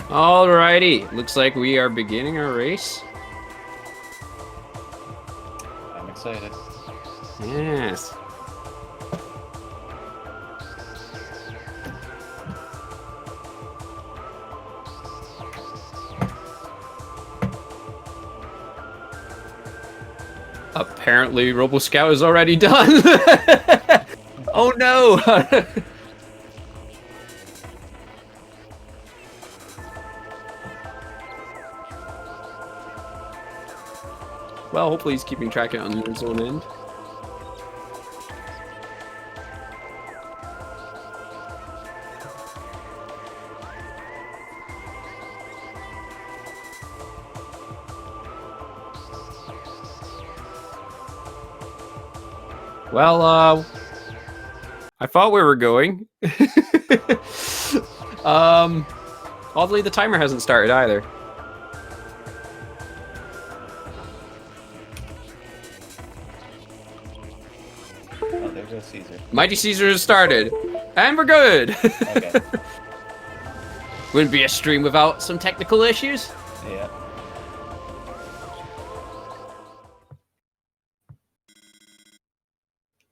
Alrighty, looks like we are beginning our race. I'm excited. Yes. Apparently, Robo Scout is already done. Oh no! Well, hopefully he's keeping track of it on his own end. Well, I thought we were going. Oddly, the timer hasn't started either. Oh, there goes Caesar. Mighty Caesar has started, and we're good. Okay. Wouldn't be a stream without some technical issues. Yeah.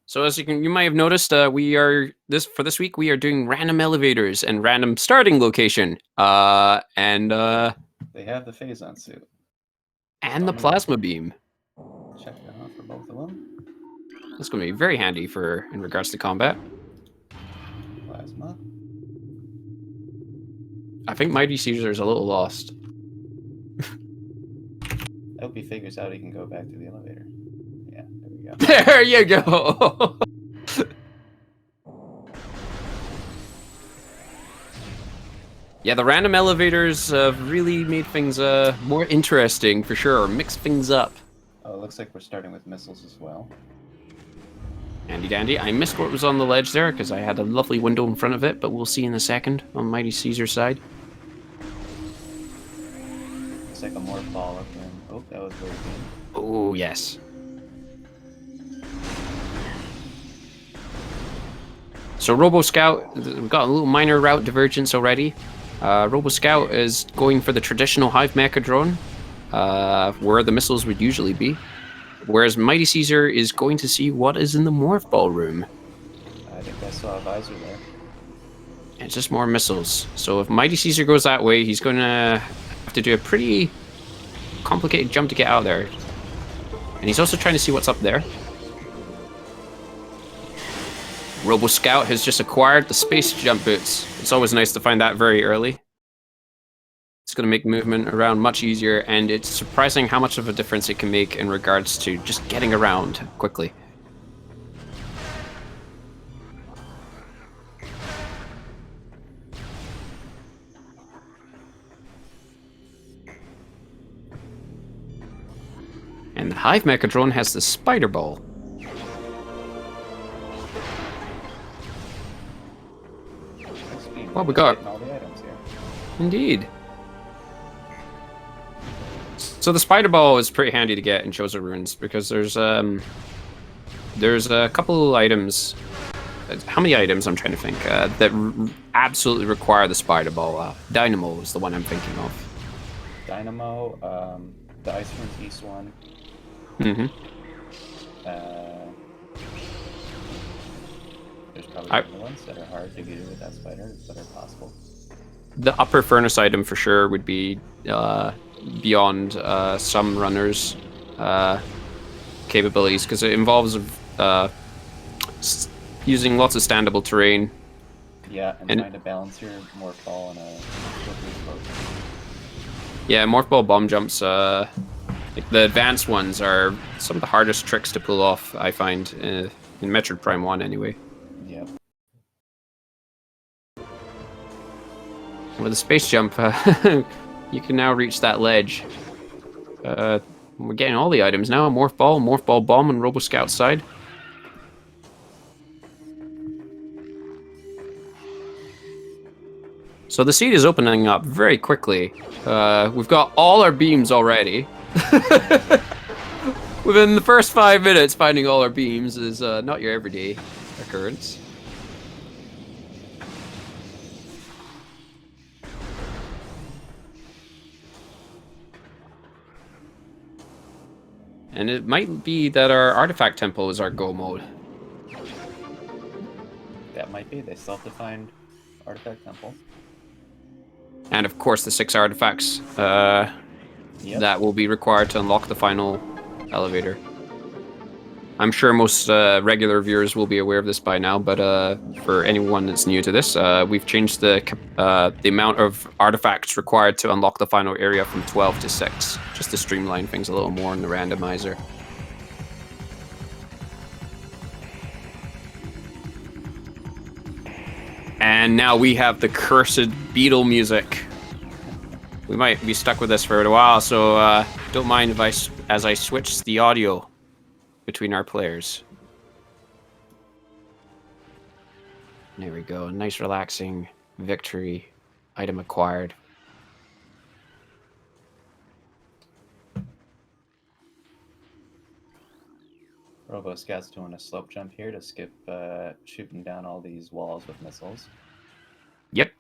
So as you might have noticed, we are this week we are doing random elevators and random starting location. They have the phase-on suit. And the plasma beam. Check it out for both of them. That's going to be very handy in regards to combat. Plasma. I think Mighty Caesar is a little lost. I hope he figures out he can go back to the elevator. Yeah, there we go. There you go. Yeah, the random elevators really made things more interesting for sure. Mixed things up. Oh, it looks like we're starting with missiles as well. Handy dandy. I missed what was on the ledge there because I had a lovely window in front of it, but we'll see in a second on Mighty Caesar's side. Looks like a morph ball up in. Oh, that was very good. Oh, yes. So Robo Scout, we've got a little minor route divergence already. Robo Scout is going for the traditional Hive Mecha drone, where the missiles would usually be. Whereas Mighty Caesar is going to see what is in the morph ball room. I think I saw a visor there. It's just more missiles. So if Mighty Caesar goes that way, he's going to have to do a pretty complicated jump to get out of there. And he's also trying to see what's up there. Robo Scout has just acquired the space jump boots. It's always nice to find that very early. It's going to make movement around much easier, and it's surprising how much of a difference it can make in regards to just getting around quickly. And the Hive Mecha drone has the spider ball. Well, we got all the items here. Indeed. So the spider ball is pretty handy to get in Chosen Ruins because there's a couple of items. How many items I'm trying to think that absolutely require the spider ball? Dynamo is the one I'm thinking of. Dynamo, the Ice Ruins East one. Mm-hmm. There's probably other ones that are hard to get with that spider, but are possible. The upper furnace item for sure would be beyond some runners' capabilities because it involves using lots of standable terrain. Yeah, and trying to balance your morph ball on a slippery slope. Yeah, morph ball bomb jumps. Like the advanced ones are some of the hardest tricks to pull off. I find in Metroid Prime 1 anyway. Yep. With a space jump, you can now reach that ledge. We're getting all the items now. Morph ball bomb, and Robo Scout side. So the seed is opening up very quickly. We've got all our beams already. Within the first 5 minutes, finding all our beams is not your everyday occurrence. And it might be that our artifact temple is our go mode. That might be. They self-defined artifact temples. And of course the 6 artifacts Yep. that will be required to unlock the final elevator. I'm sure most regular viewers will be aware of this by now, but for anyone that's new to this, we've changed the amount of artifacts required to unlock the final area from 12 to 6, just to streamline things a little more in the randomizer. And now we have the cursed beetle music. We might be stuck with this for a while, so don't mind if as I switch the audio between our players. There we go. Nice relaxing victory. Item acquired. Robo Scout's doing a slope jump here to skip shooting down all these walls with missiles. Yep.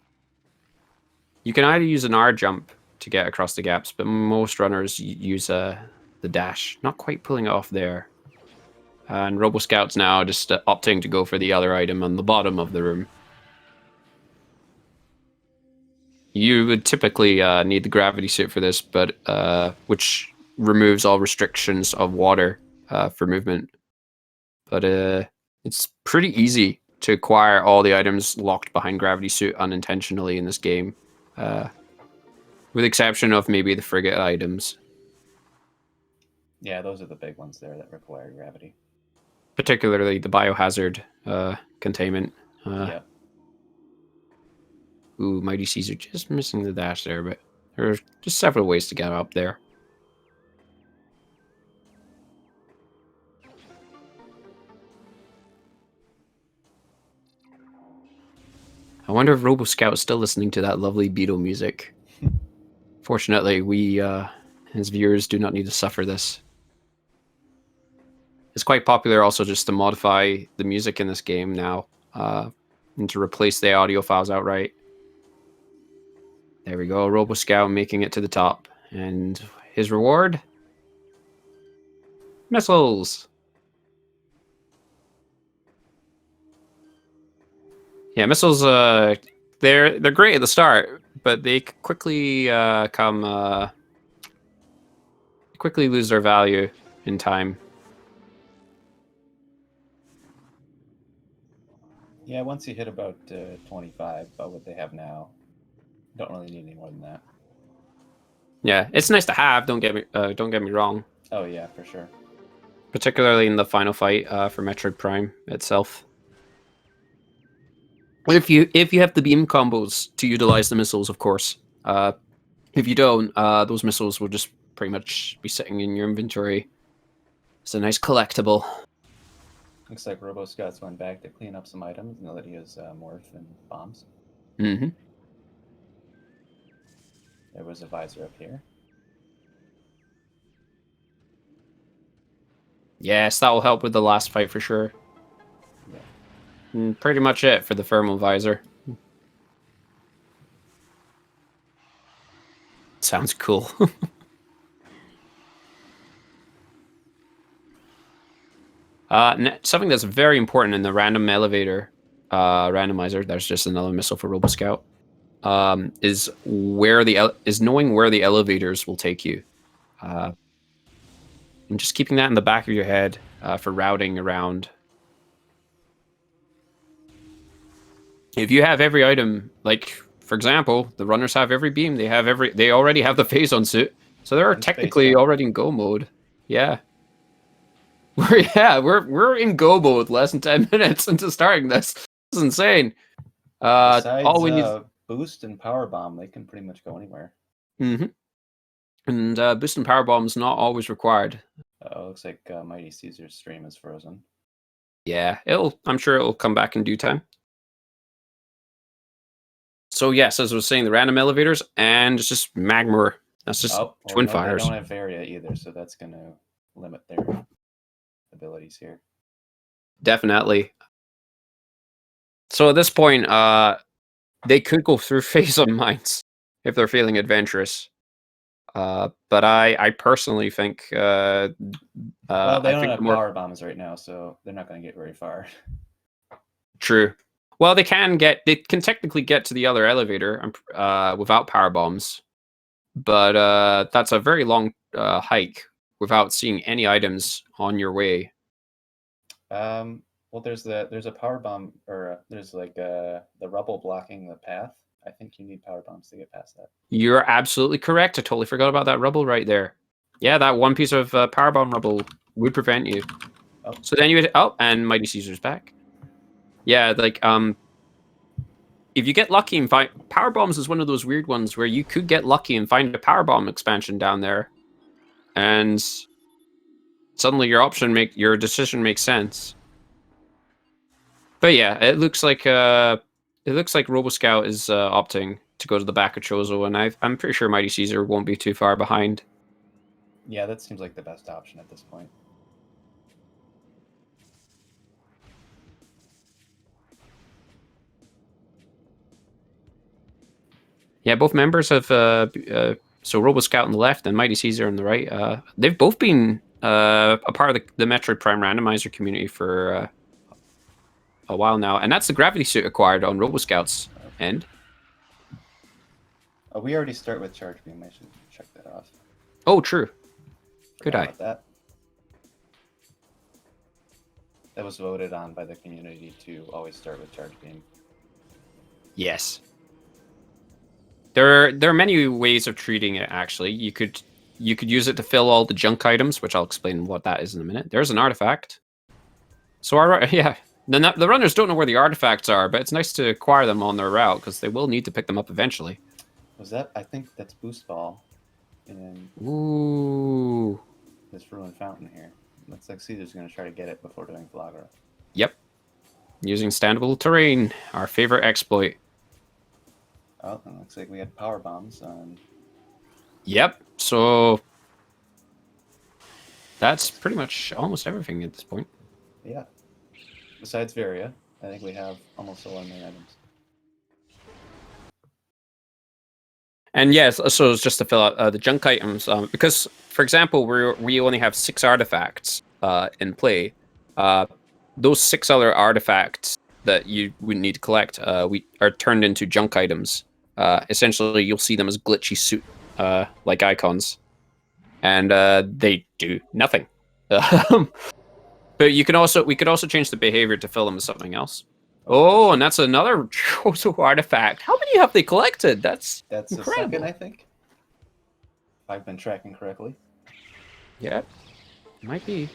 You can either use an R jump to get across the gaps, but most runners use the dash. Not quite pulling it off there. And Robo Scout's now just opting to go for the other item on the bottom of the room. You would typically need the gravity suit for this, but which removes all restrictions of water for movement. But it's pretty easy to acquire all the items locked behind gravity suit unintentionally in this game, with the exception of maybe the frigate items. Yeah, those are the big ones there that require gravity. Particularly the biohazard containment. Yeah. Ooh, Mighty Caesar just missing the dash there, but there are just several ways to get up there. I wonder if Robo Scout is still listening to that lovely beetle music. Fortunately, we, as viewers, do not need to suffer this. It's quite popular also just to modify the music in this game now, and to replace the audio files outright. There we go, Robo Scout making it to the top. And his reward? Missiles! Yeah, missiles, they're great at the start, but they quickly quickly lose their value in time. Yeah, once you hit about 25, about what they have now, you don't really need any more than that. Yeah, it's nice to have. Don't get me wrong. Oh yeah, for sure. Particularly in the final fight for Metroid Prime itself. If you have the beam combos to utilize the missiles, of course. If you don't, those missiles will just pretty much be sitting in your inventory. It's a nice collectible. Looks like Robo Scout's went back to clean up some items now that he has morph and bombs. Mm-hmm. There was a visor up here. Yes, that will help with the last fight for sure. Yeah. And pretty much it for the thermal visor. Sounds cool. Something that's very important in the random elevator randomizer. There's just another missile for Robo Scout. Is knowing where the elevators will take you, and just keeping that in the back of your head for routing around. If you have every item, like for example, the runners have every beam. They already have the phase-on suit, so they're technically already in go mode. Yeah. We're in go mode less than 10 minutes into starting this. This is insane. Besides all we need boost and power bomb, they can pretty much go anywhere. Mm-hmm. And boost and power bomb is not always required. Looks like Mighty Caesar's stream is frozen. Yeah, I'm sure it'll come back in due time. So yes, as I was saying, the random elevators and it's just magma. That's just twin fires. They don't have area either, so that's going to limit their abilities here. Definitely. So at this point, they could go through phase on mines if they're feeling adventurous. But I personally think Well, they I don't think have the more power bombs right now, so they're not going to get very far. true. Well, they can technically get to the other elevator without power bombs, but that's a very long hike without seeing any items on your way. Well, there's a power bomb, or there's like the rubble blocking the path. I think you need power bombs to get past that. You're absolutely correct. I totally forgot about that rubble right there. Yeah, that one piece of power bomb rubble would prevent you. Oh. So then and Mighty Caesar's back. Yeah, like if you get lucky and find power bombs is one of those weird ones where you could get lucky and find a power bomb expansion down there, and suddenly your decision makes sense. But yeah, it looks like RoboScout is opting to go to the back of Chozo, and I'm pretty sure Mighty Caesar won't be too far behind. Yeah, that seems like the best option at this point. Yeah, both members have so RoboScout on the left and Mighty Caesar on the right. They've both been a part of the Metroid Prime Randomizer community for a while now, and that's the gravity suit acquired on RoboScout's end. We already start with charge beam. I should check that off. Oh, true. Good eye. That was voted on by the community to always start with charge beam. Yes. There are many ways of treating it. Actually, you could use it to fill all the junk items, which I'll explain what that is in a minute. There's an artifact. So the runners don't know where the artifacts are, but it's nice to acquire them on their route because they will need to pick them up eventually. Was that? I think that's Boost Ball. And ooh, this ruined fountain here. Looks like Caesar's going to try to get it before doing Flagra. Yep. Using standable terrain, our favorite exploit. Oh, it looks like we had power bombs on. Yep. So that's pretty much almost everything at this point. Yeah. Besides Varia, I think we have almost all our main items. And yes, so it's just to fill out the junk items, because, for example, we only have 6 artifacts in play. Those 6 other artifacts that you would need to collect we are turned into junk items. Essentially, you'll see them as glitchy suit like icons, and they do nothing. But we could also change the behavior to fill them with something else. Oh, and that's another Chozo artifact. How many have they collected? That's incredible. A second, I think. If I've been tracking correctly. Yeah, might be.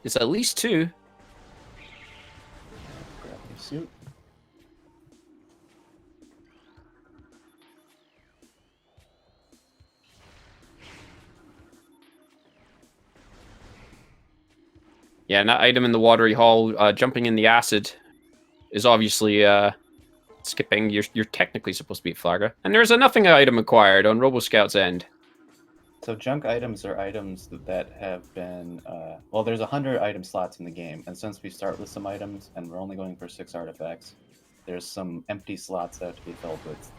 It's at least 2. Grab your suit. Yeah, and that item in the watery hall, jumping in the acid, is obviously skipping. You're technically supposed to be at Flagra. And there's a nothing item acquired on RoboScout's end. So junk items are items that have been... well, there's 100 item slots in the game, and since we start with some items, and we're only going for 6 artifacts, there's some empty slots that have to be filled with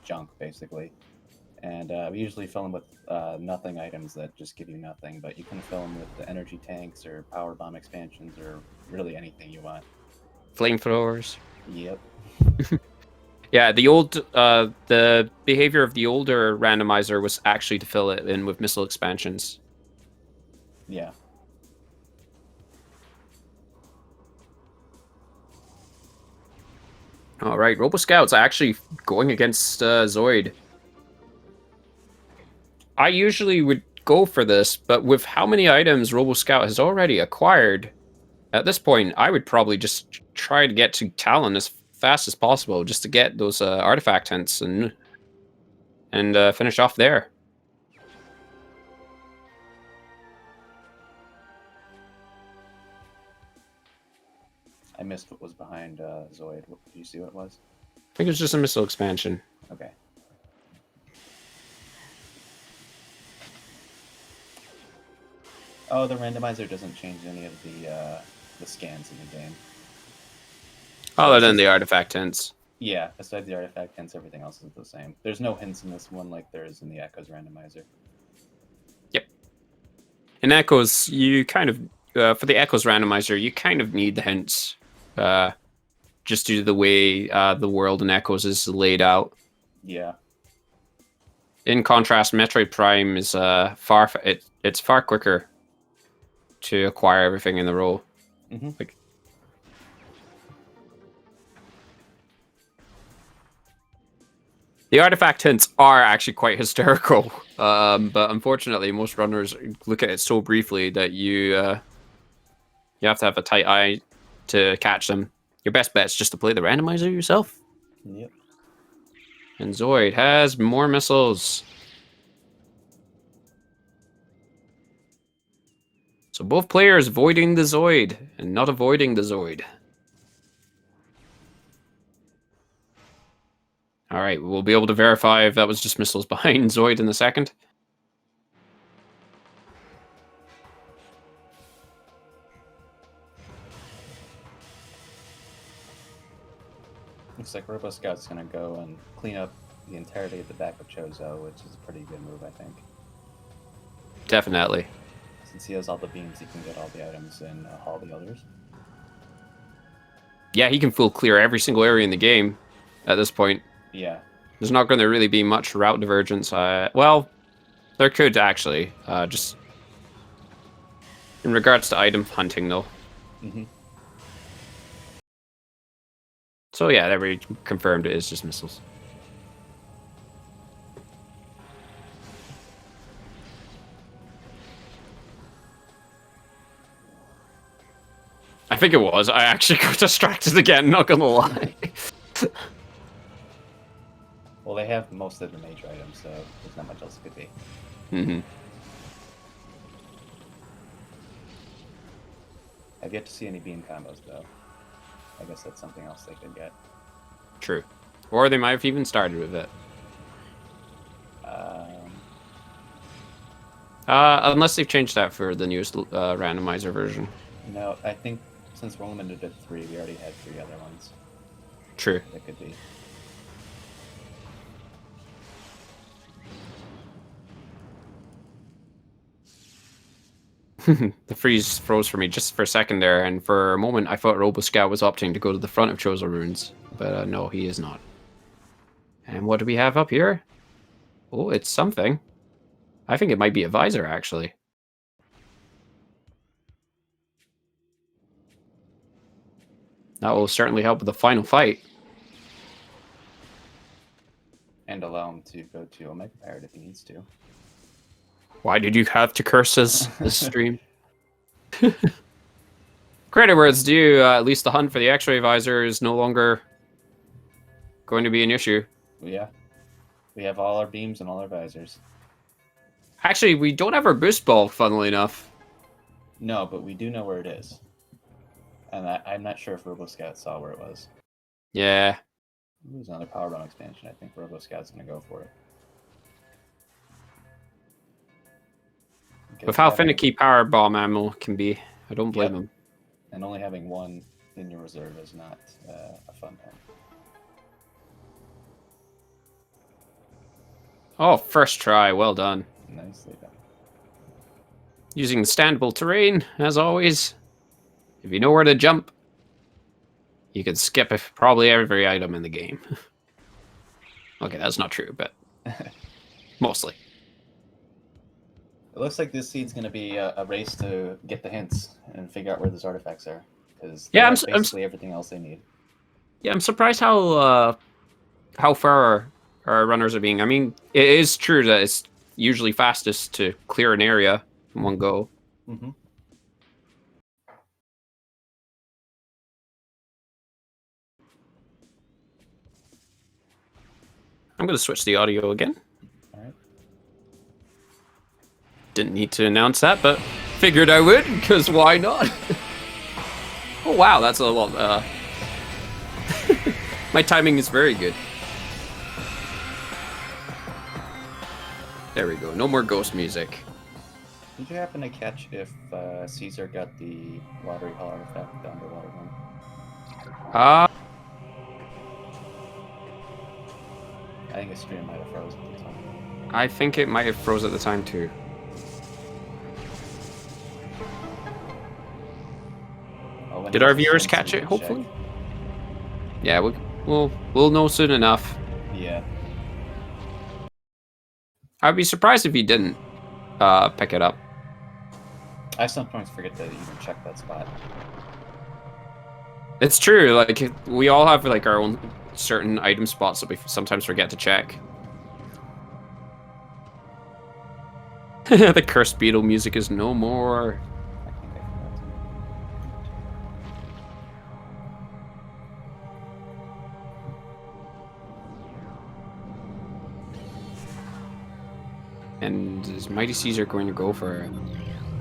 junk, basically. And we usually fill them with nothing items that just give you nothing, but you can fill them with the energy tanks or power bomb expansions or really anything you want. Flamethrowers. Yep. Yeah, the behavior of the older randomizer was actually to fill it in with missile expansions. Yeah. All right, RoboScout's actually going against Zoid. I usually would go for this, but with how many items RoboScout has already acquired, at this point, I would probably just try to get to Talon as fast as possible, just to get those artifact tents and finish off there. I missed what was behind Zoid. Did you see what it was? I think it was just a missile expansion. Okay. Oh, the randomizer doesn't change any of the scans in the game. Other than the artifact tents. Yeah, besides the artifact hints, everything else is the same. There's no hints in this one like there is in the Echoes randomizer. Yep. In Echoes, you kind of for the Echoes randomizer, you kind of need the hints, just due to the way the world in Echoes is laid out. Yeah. In contrast, Metroid Prime is it's far quicker to acquire everything in the row. Mm-hmm. Like, the artifact hints are actually quite hysterical, but unfortunately, most runners look at it so briefly that you have to have a tight eye to catch them. Your best bet is just to play the randomizer yourself. Yep. And Zoid has more missiles. So both players voiding the Zoid and not avoiding the Zoid. All right, we'll be able to verify if that was just missiles behind Zoid in a second. Looks like Robo Scout's gonna go and clean up the entirety of the back of Chozo, which is a pretty good move, I think. Definitely. Since he has all the beams, he can get all the items and haul the others. Yeah, he can full clear every single area in the game at this point. Yeah. There's not going to really be much route divergence. Well, there could actually. Just in regards to item hunting, though. Mm-hmm. So yeah, there we confirmed it is just missiles. I think it was. I actually got distracted again, not gonna lie. Well, they have most of the major items, so there's not much else it could be. Mm-hmm. I've yet to see any beam combos, though. I guess that's something else they could get. True. Or they might have even started with it. Unless they've changed that for the newest randomizer version. No, I think since we're limited to 3, we already had 3 other ones. True. That could be. The freeze froze for me just for a second there, and for a moment I thought Robo Scout was opting to go to the front of Chozo Runes, but no, he is not. And what do we have up here? Oh, it's something. I think it might be a visor, actually. That will certainly help with the final fight. And allow him to go to Omega Pirate if he needs to. Why did you have to curse this stream? Credit where it's due, at least the hunt for the X-ray visor is no longer going to be an issue. Yeah. We have all our beams and all our visors. Actually, we don't have our boost ball, funnily enough. No, but we do know where it is. And I'm not sure if Robo Scout saw where it was. Yeah. Ooh, there's another Power Run expansion. I think Robo Scout's going to go for it. With how finicky power bomb ammo can be, I don't blame him. And only having one in your reserve is not a fun thing. Oh, first try, well done. Nicely done. Using the standable terrain, as always. If you know where to jump, you can skip probably every item in the game. Okay, that's not true, but mostly. It looks like this seed's going to be a race to get the hints and figure out where those artifacts are. Because yeah, basically everything else they need. Yeah, I'm surprised how far our runners are being. I mean, it is true that it's usually fastest to clear an area in one go. Mm-hmm. I'm going to switch the audio again. All right. Didn't need to announce that, but figured I would, because why not? Oh, wow, that's a lot. My timing is very good. There we go. No more ghost music. Did you happen to catch if Caesar got the lottery hall artifact, the underwater one? my stream might have frozen at the time. I think it might have froze at the time too. Oh, when Did he our has the viewers swim catch suit, it? you Hopefully. check. Yeah, we'll know soon enough. Yeah. I'd be surprised if he didn't pick it up. I sometimes forget to even check that spot. It's true. Like we all have like our own certain item spots that we sometimes forget to check. The cursed beetle music is no more. I think I forgot to. And is Mighty Caesar going to go for it?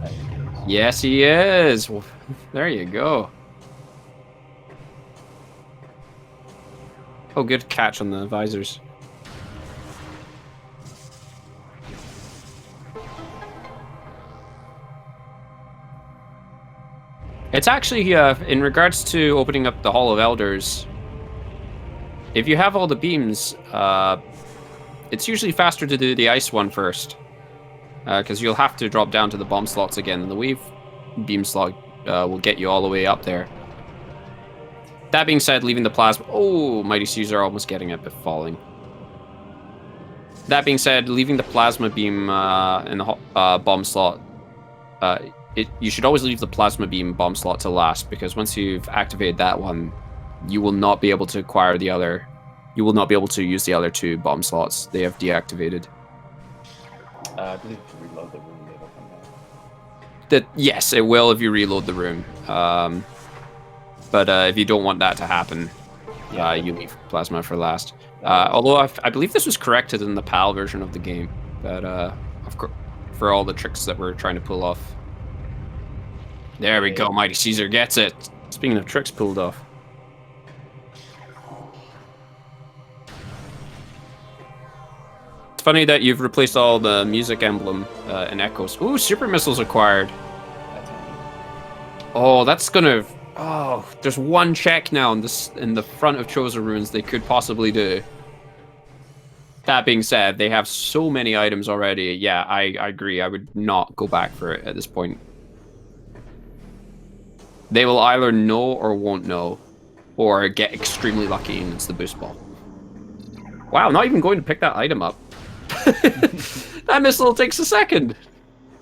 I think it is. Yes, he is. Well, there you go. Oh, good catch on the visors. It's actually, in regards to opening up the Hall of Elders, if you have all the beams, it's usually faster to do the ice one first. Because you'll have to drop down to the bomb slots again, and the wave beam slot will get you all the way up there. That being said, leaving the plasma... Oh, Mighty Caesar almost getting it, but falling. That being said, leaving the plasma beam in the bomb slot... you should always leave the plasma beam bomb slot to last, because once you've activated that one, you will not be able to acquire the other... You will not be able to use the other two bomb slots. They have deactivated. I believe if you reload the room, they will come back. Yes, it will if you reload the room. But if you don't want that to happen, you leave plasma for last. Although I believe this was corrected in the PAL version of the game, but of course, for all the tricks that we're trying to pull off. There we go, Mighty Caesar gets it. Speaking of tricks pulled off. It's funny that you've replaced all the music emblem and echoes. Ooh, super missiles acquired. That's handy. Oh, that's gonna... Oh, there's one check now in the front of Chosen Ruins they could possibly do. That being said, they have so many items already. Yeah, I agree. I would not go back for it at this point. They will either know or won't know, or get extremely lucky and it's the boost ball. Wow, not even going to pick that item up. That missile takes a second.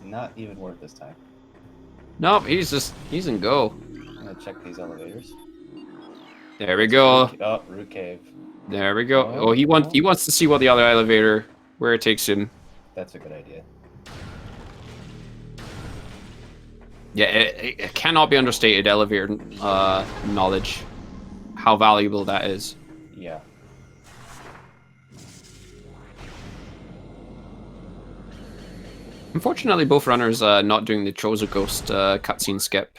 Not even worth this time. Nope, he's in go. I'm gonna check these elevators. There we go. Oh, root cave. There we go. Oh, he wants to see what the other elevator, where it takes him. That's a good idea. Yeah, it cannot be understated, elevator knowledge. How valuable that is. Yeah. Unfortunately, both runners not doing the Chozo Ghost cutscene skip.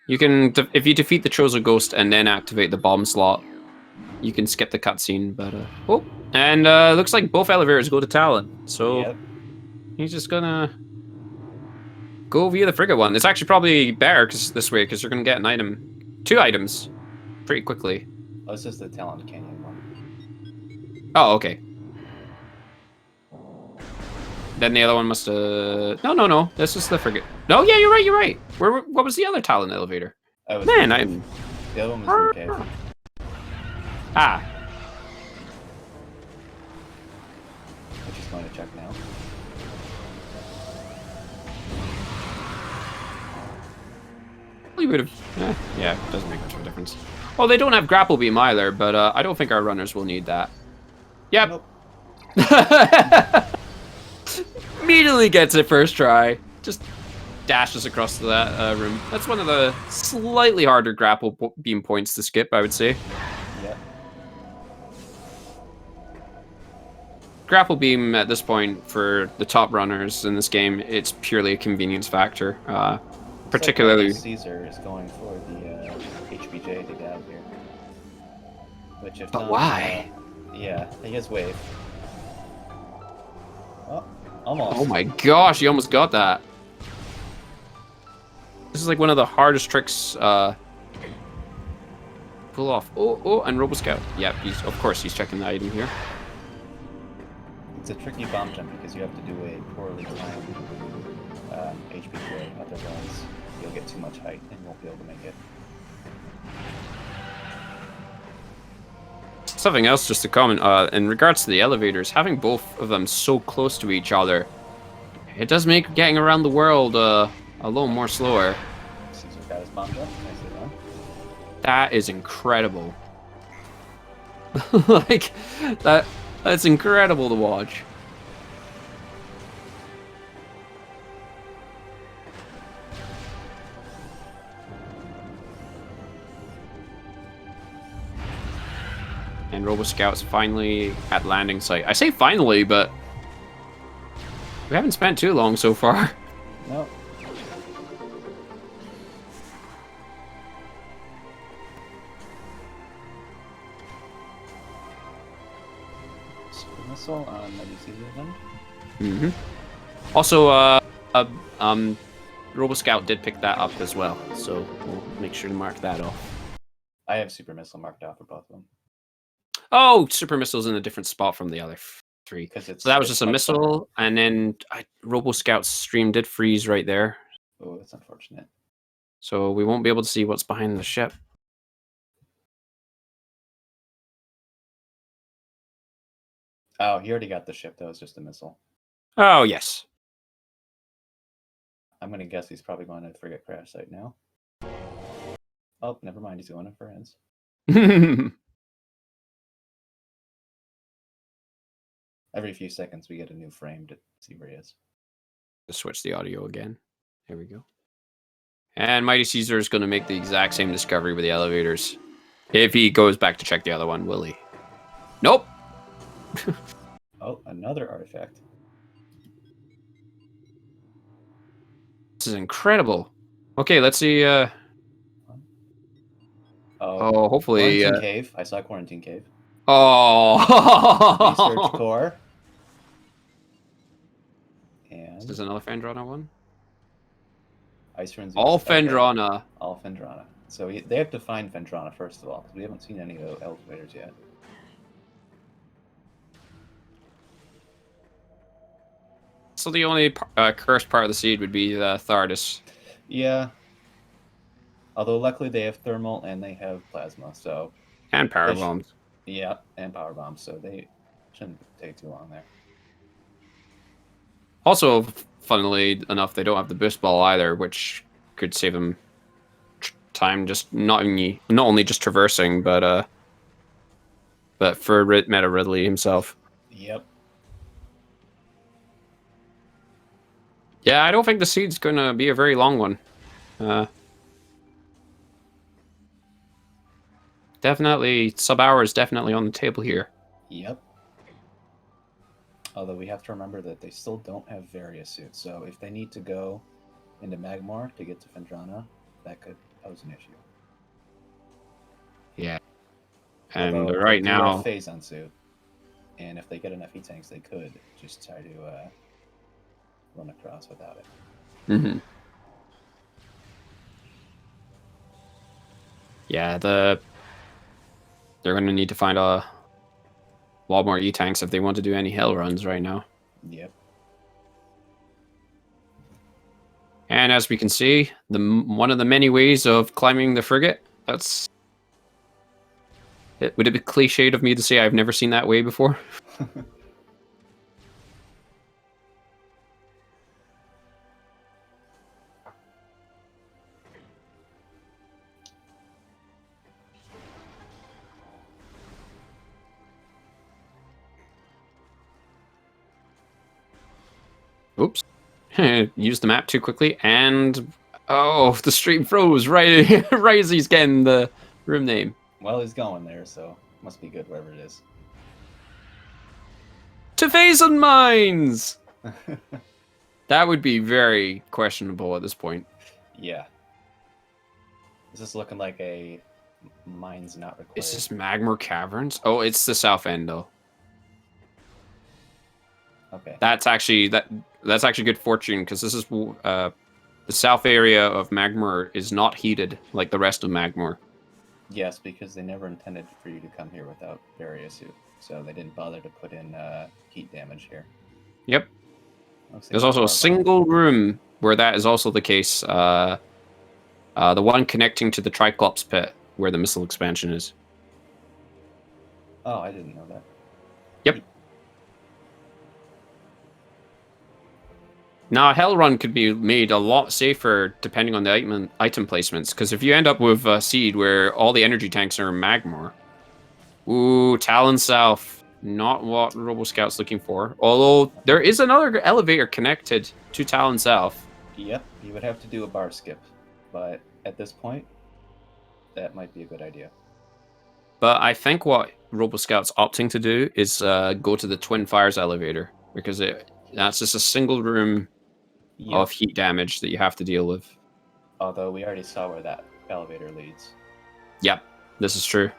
You can, if you defeat the Chozo Ghost and then activate the bomb slot, you can skip the cutscene. But oh, and looks like both elevators go to Talon. So he's just gonna go via the frigate one. It's actually probably better this way because you're gonna get an item, 2 items, pretty quickly. Oh, this is the Talon Canyon one. Oh, okay. Then the other one must have... No. This is the frigate. No, yeah, you're right. What was the other Talon elevator? Oh, Man, the other one was root cave. Ah. I'm just going to check now. We would have... Yeah, it doesn't make much of a difference. Well, they don't have grapple beam either, but I don't think our runners will need that. Yep. Nope. Immediately gets it first try. Just dashes across that room. That's one of the slightly harder grapple beam points to skip, I would say. Yeah. Grapple beam at this point for the top runners in this game, it's purely a convenience factor. Particularly... Like Caesar is going for the HBJ to get out of here. Which if But not, why? Yeah, he has wave. Oh, almost. Oh my gosh, he almost got that. This is like one of the hardest tricks pull off. Oh, and Robo Scout. Yeah, of course he's checking the item here. It's a tricky bomb jump because you have to do a poorly timed HP play, otherwise you'll get too much height and won't be able to make it. Something else just to comment, in regards to the elevators, having both of them so close to each other, it does make getting around the world a little more slower. Caesar's got his bomb jump, nicely done. That is incredible. Like, that's incredible to watch. And Robo Scout's finally at landing site. I say finally, but we haven't spent too long so far. No. Super missile on Mighty Caesar then. Mm-hmm. Also, Robo Scout did pick that up as well, so we'll make sure to mark that off. I have super missile marked off for both of them. Oh, Super Missile's in a different spot from the other three. So that was just a missile, and then Robo Scout's stream did freeze right there. Oh, that's unfortunate. So we won't be able to see what's behind the ship. Oh, he already got the ship. That was just a missile. Oh, yes. I'm going to guess he's probably going to the frigate crash site now. Oh, never mind. He's going to France. Every few seconds, we get a new frame to see where he is. Just switch the audio again. There we go. And Mighty Caesar is going to make the exact same discovery with the elevators. If he goes back to check the other one, will he? Nope. Oh, another artifact. This is incredible. Okay, let's see. Oh, hopefully. Quarantine cave. I saw Quarantine Cave. Oh. Research core. And This is another Fendrana one. Ice Ruins. All Fendrana. Okay. All Fendrana. So they have to find Fendrana first of all, because we haven't seen any of the elevators yet. So the only cursed part of the seed would be the Thardis. Yeah. Although luckily they have thermal and they have plasma, so. And power bombs. Yeah, and power bombs, so they shouldn't take too long there. Also, funnily enough, they don't have the boost ball either, which could save them time. Just not only just traversing, but for Meta Ridley himself. Yep. Yeah, I don't think the seed's gonna be a very long one. Definitely, sub-hour is definitely on the table here. Yep. Although we have to remember that they still don't have various suits, so if they need to go into Magmor to get to Fendrana, that could pose an issue. Yeah. And Although right they do have now, Phazon suit, and if they get enough E-tanks, they could just try to run across without it. Mm-hmm. Yeah, they're going to need to find a lot more E-tanks if they want to do any hell runs right now. Yep. And as we can see, one of the many ways of climbing the frigate, that's... Would it be cliched of me to say I've never seen that way before? Oops. Used the map too quickly, and... Oh, the stream froze right, right as he's getting the room name. Well, he's going there, so must be good wherever it is. To Phazon Mines! That would be very questionable at this point. Yeah. Is this looking like a mines not required? Is this Magmor Caverns? Oh, it's the south end, though. Okay. That's actually good fortune, because this is the south area of Magmor is not heated like the rest of Magmor. Yes, because they never intended for you to come here without various suit. so they didn't bother to put in heat damage here. Yep. Looks like There's also a power single room where that is also the case. The one connecting to the Triclops pit, where the missile expansion is. Oh, I didn't know that. Yep. Now, a Hell Run could be made a lot safer depending on the item placements, because if you end up with a seed where all the energy tanks are in Magmor, ooh, Talon South, not what Robo Scout's looking for. Although there is another elevator connected to Talon South. Yep, you would have to do a bar skip, but at this point, that might be a good idea. But I think what Robo Scout's opting to do is go to the Twin Fires elevator, because that's just a single room of heat damage that you have to deal with. Although we already saw where that elevator leads. Yep, this is true.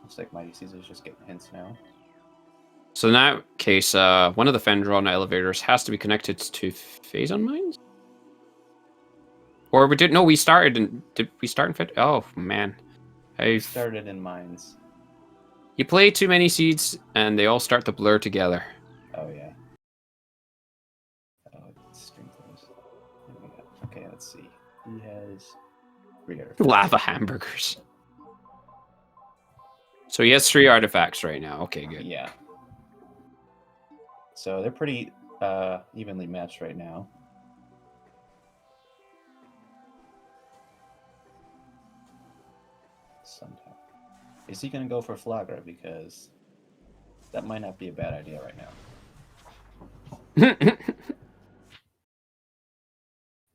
Looks like Mighty Caesar's just getting hints now. So in that case, one of the Fendron elevators has to be connected to Phazon Mines? Or we did no, we started in did we start in Fed? Oh man. We started in Mines. You play too many seeds and they all start to blur together. Oh yeah. Oh, stream close. Okay, let's see. He has 3 artifacts. Lava hamburgers. So he has 3 artifacts right now. Okay, good. Yeah. So they're pretty evenly matched right now. Sometime. Is he going to go for Flagra? Because that might not be a bad idea right now.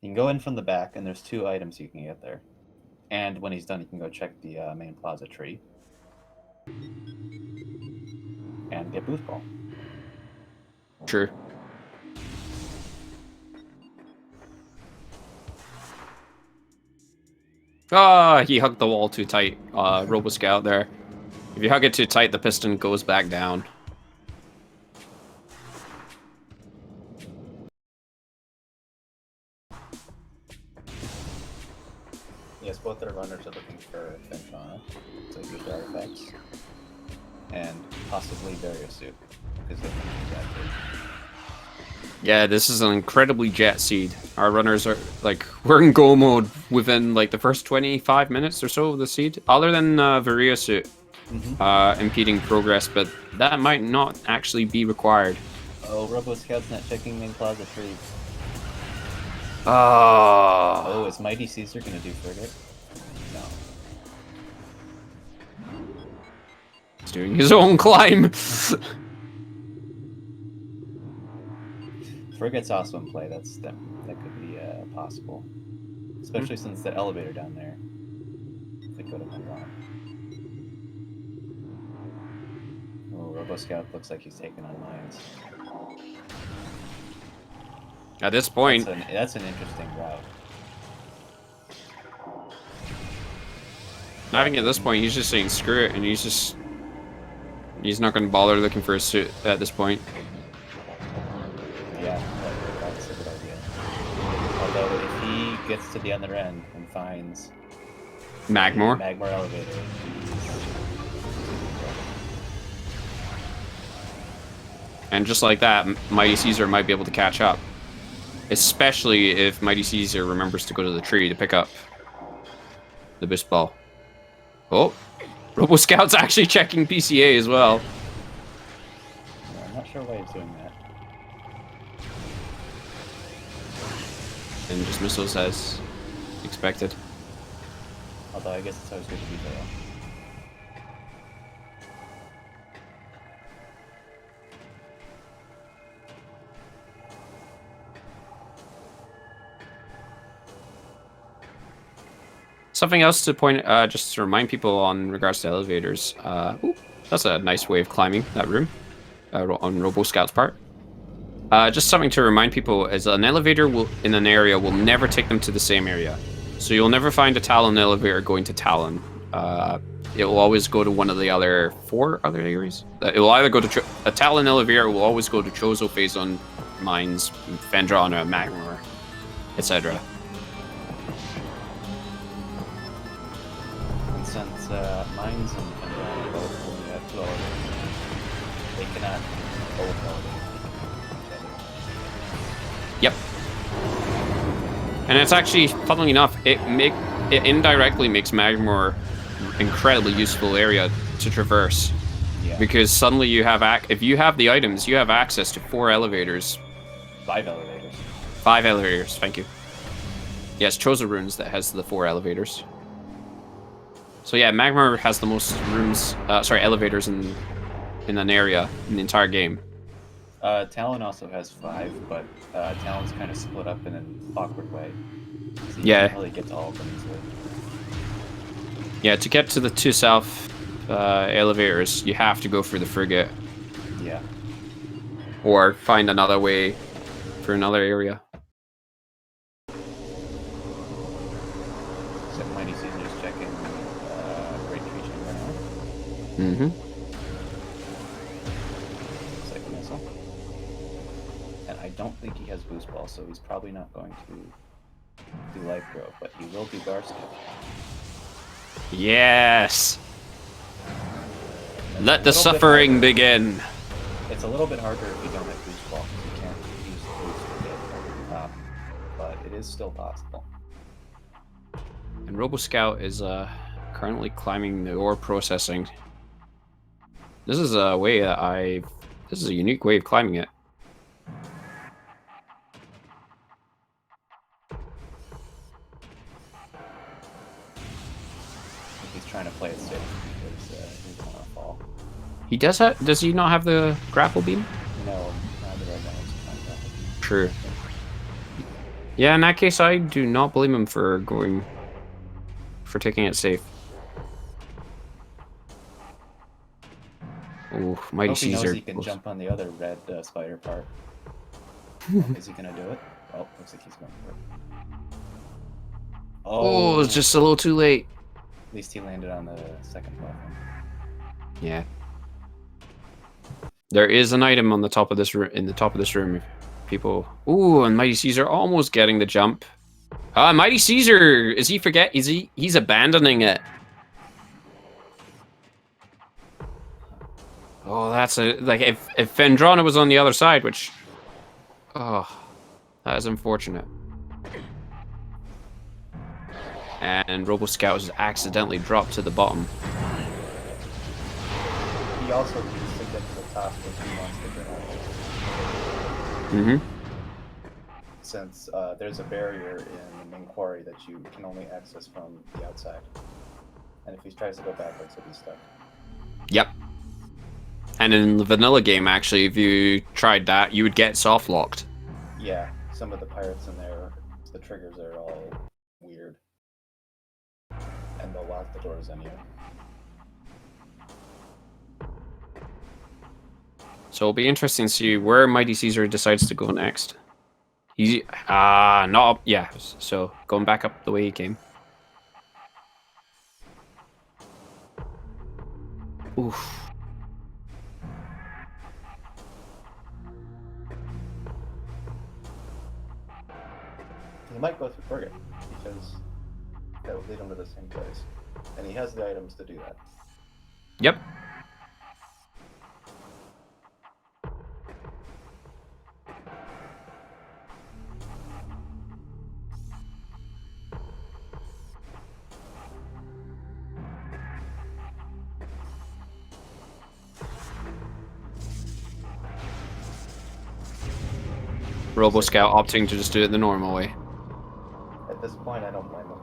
You can go in from the back, and there's 2 items you can get there. And when he's done, you can go check the main plaza tree. And get Booth Ball. True. Ah, he hugged the wall too tight. Robo Scout there. If you hug it too tight, the piston goes back down. Yes, both their runners are looking for Fenchana, so use their artifacts. And possibly Barrier Suit, because they can use that too. Yeah, this is an incredibly jet seed. Our runners are, like, we're in go mode within, like, the first 25 minutes or so of the seed. Other than Varia Suit impeding progress, but that might not actually be required. Oh, Robo Scout's not checking main plaza tree. Oh, is Mighty Caesar gonna do Frigate? No. he's doing his own climb. Frigate's also in play. That could be possible, especially since the elevator down there. It could have been wrong. Oh, Robo Scout looks like he's taking on mines. At this point, that's an interesting route. I think at this point he's just saying screw it, and he's not going to bother looking for a suit at this point. Yeah, that's a good idea. Although if he gets to the other end and finds Magmor elevator, and just like that, Mighty Caesar might be able to catch up. Especially if Mighty Caesar remembers to go to the tree to pick up the boost ball. Oh, Robo Scout's actually checking PCA as well. Yeah, I'm not sure why he's doing that. And just missiles as expected. Although I guess it's always good to be there. Something else to point, just to remind people on regards to elevators. Ooh, that's a nice way of climbing that room on Robo Scout's part. Just something to remind people is an elevator in an area will never take them to the same area. So you'll never find a Talon elevator going to Talon. It will always go to one of the other 4 other areas. It will either go to a Talon elevator will always go to Chozo, Phazon, Mines, Fendrana, Magmor, etc. it cannot overload it. Yep. And it's actually, funnily enough, it indirectly makes Magmor incredibly useful area to traverse. Yeah. Because suddenly you have, if you have the items, you have access to 4 elevators. 5 elevators. 5 elevators, thank you. Yes, Choza Runes that has the 4 elevators. So yeah, Magmar has the most rooms, elevators in an area in the entire game. Talon also has 5, but Talon's kind of split up in an awkward way. So you can't really get to all of them easily. Yeah, to get to the 2 south elevators, you have to go through the frigate. Yeah. Or find another way for another area. Except Mighty Caesar's checking Great Tree Chamber now. Mm-hmm. Second missile. And I don't think he has Boost Ball, so he's probably not going to do Life Growth, but he will do Garskip. Yes! Let the suffering begin! It's a little bit harder if you don't have Boost Ball, because you can't use the boost to get over the top, but it is still possible. And Robo Scout is currently climbing the ore processing. This is a way that this is a unique way of climbing it. He's trying to play it safe because he's gonna fall. He does have. Does he not have the grapple beam? No, neither of them is trying to grapple beam. True. Yeah, in that case, I do not blame him for taking it safe. Oh, Mighty Hope he Caesar. knows he can jump on the other red spider part. Is he gonna do it? Oh, looks like he's going for it. Oh, it's just a little too late. At least he landed on the second platform. Yeah. There is an item on the top of this room. In the top of this room, people. Ooh, and Mighty Caesar almost getting the jump. Mighty Caesar. Is he forget? He's abandoning it. Oh, that's like if Fendrana was on the other side, which. Oh, that is unfortunate. And Robo Scout was accidentally dropped to the bottom. He also needs to get to the top if he wants to get out. Since there's a barrier in the main quarry that you can only access from the outside. And if he tries to go backwards, he'll be stuck. Yep. And in the vanilla game, actually, if you tried that, you would get soft locked. Yeah, some of the pirates in there, the triggers are all weird. And they'll lock the doors on you. So it'll be interesting to see where Mighty Caesar decides to go next. He's not up, yeah. So going back up the way he came. Oof. He might go through Frigate because that would lead him to the same place, and he has the items to do that. Yep. Robo Scout opting to just do it the normal way. At this point, I don't blame him.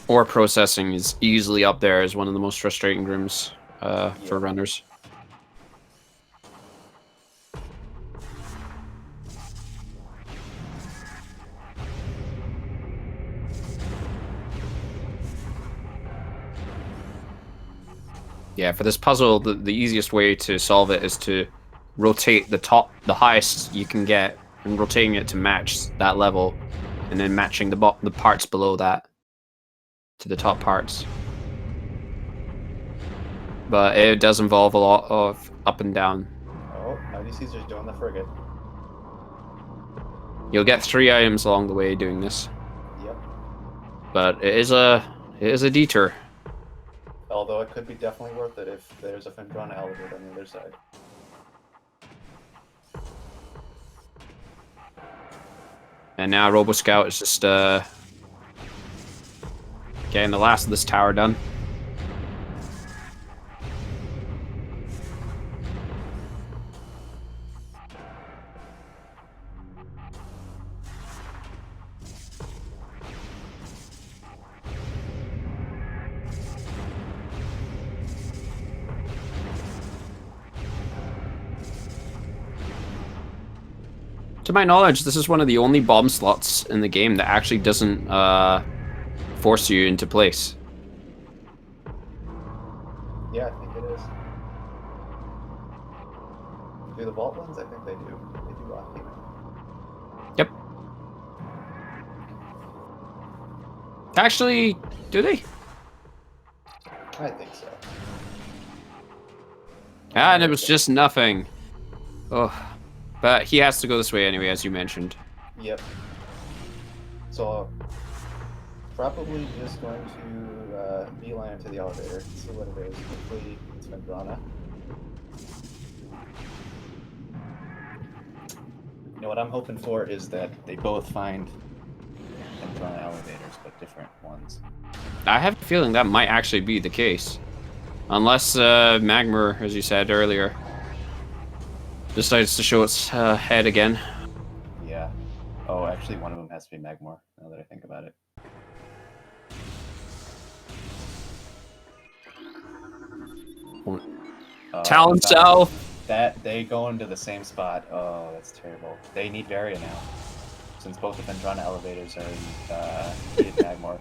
Ore processing is easily up there as one of the most frustrating rooms for runners. Yeah, for this puzzle, the easiest way to solve it is to rotate the highest you can get, and rotating it to match that level, and then matching the parts below that to the top parts. But it does involve a lot of up and down. Oh, Mighty Caesar's doing the Frigate. You'll get 3 items along the way doing this. Yep. But it is a detour. Although it could be definitely worth it if there's a Fendrana elevator on the other side. And now Robo Scout is just getting the last of this tower done. To my knowledge, this is one of the only bomb slots in the game that actually doesn't force you into place. Yeah, I think it is. Do the vault ones? I think they do. They do lock you. Yep. Actually, do they? I think so. Ah, and it was just nothing. Oh. But he has to go this way anyway, as you mentioned. Yep. So, probably just going to beeline to the elevator, see what it is. Hopefully it's Fendrana. You know, what I'm hoping for is that they both find Fendrana elevators, but different ones. I have a feeling that might actually be the case. Unless Magmar, as you said earlier, decides to show its head again. Yeah. Oh, actually, one of them has to be Magmar, now that I think about it. Talon South! That, they go into the same spot. Oh, that's terrible. They need Varia now. Since both the Fendrana elevators are in Magmar.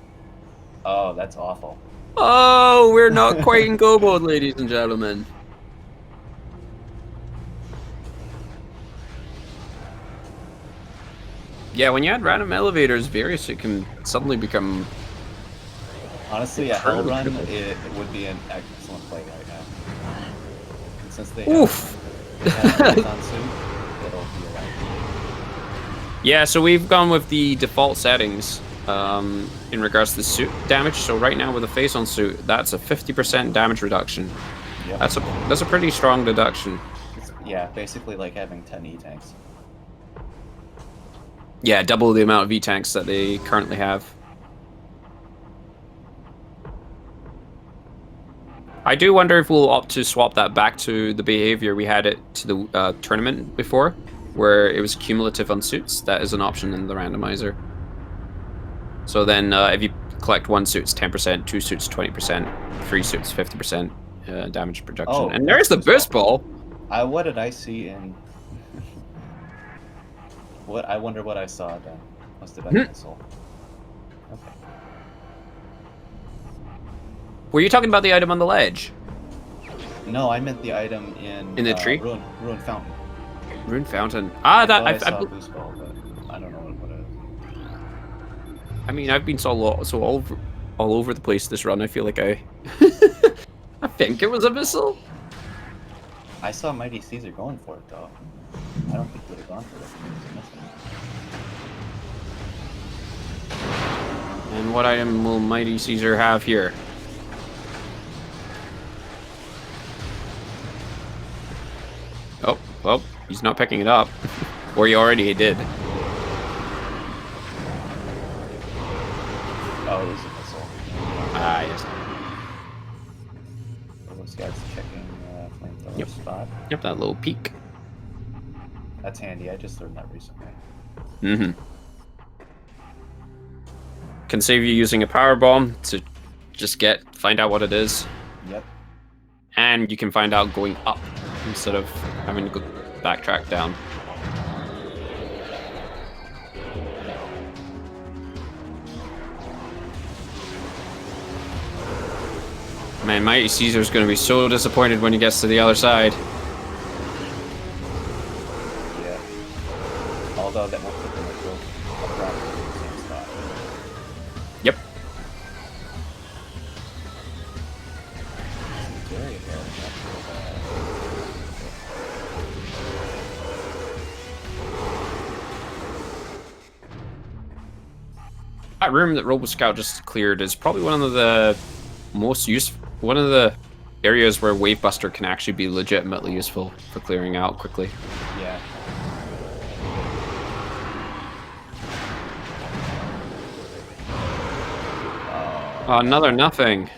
Oh, that's awful. Oh, we're not quite in go mode, ladies and gentlemen. Yeah, when you add random elevators, various, it can suddenly become... Honestly, a Hell Run, it would be an excellent play right now. And since they Oof! have on soon, it'll be alright. Yeah, so we've gone with the default settings in regards to the suit damage. So right now with the face-on suit, that's a 50% damage reduction. Yep. That's a pretty strong deduction. Yeah, basically like having 10 E-tanks. Yeah, double the amount of E-tanks that they currently have. I do wonder if we'll opt to swap that back to the behavior we had it to the tournament before, where it was cumulative on suits. That is an option in the randomizer. So then if you collect one suit, it's 10%, two suits, 20%, three suits, 50% damage reduction. Oh, and there's the boost ball. What did I see in... I wonder what I saw then. Must have been a missile. Okay. Were you talking about the item on the ledge? No, I meant the item in the tree? Ruin Fountain. Rune Fountain. Ah, that I saw a boost ball, but I don't know what it is. I mean, I've been so all over the place this run. I feel like I think it was a missile. I saw Mighty Caesar going for it though. I don't think he would have gone for it. And what item will Mighty Caesar have here? Oh, well, he's not picking it up. Or he already did. Oh, it was a missile. Ah, yes. Those guys checking flamethrower spot. Yep, that little peak. That's handy. I just learned that recently. Mm-hmm. Can save you using a power bomb to just find out what it is. Yep. And you can find out going up instead of having to go backtrack down. Man, Mighty Caesar's gonna be so disappointed when he gets to the other side. Yeah. Although that won't put them around the same spot. Yep. Very hard. That room that Robo Scout just cleared is probably one of the most one of the areas where Wave Buster can actually be legitimately useful for clearing out quickly. Yeah. Oh, another nothing.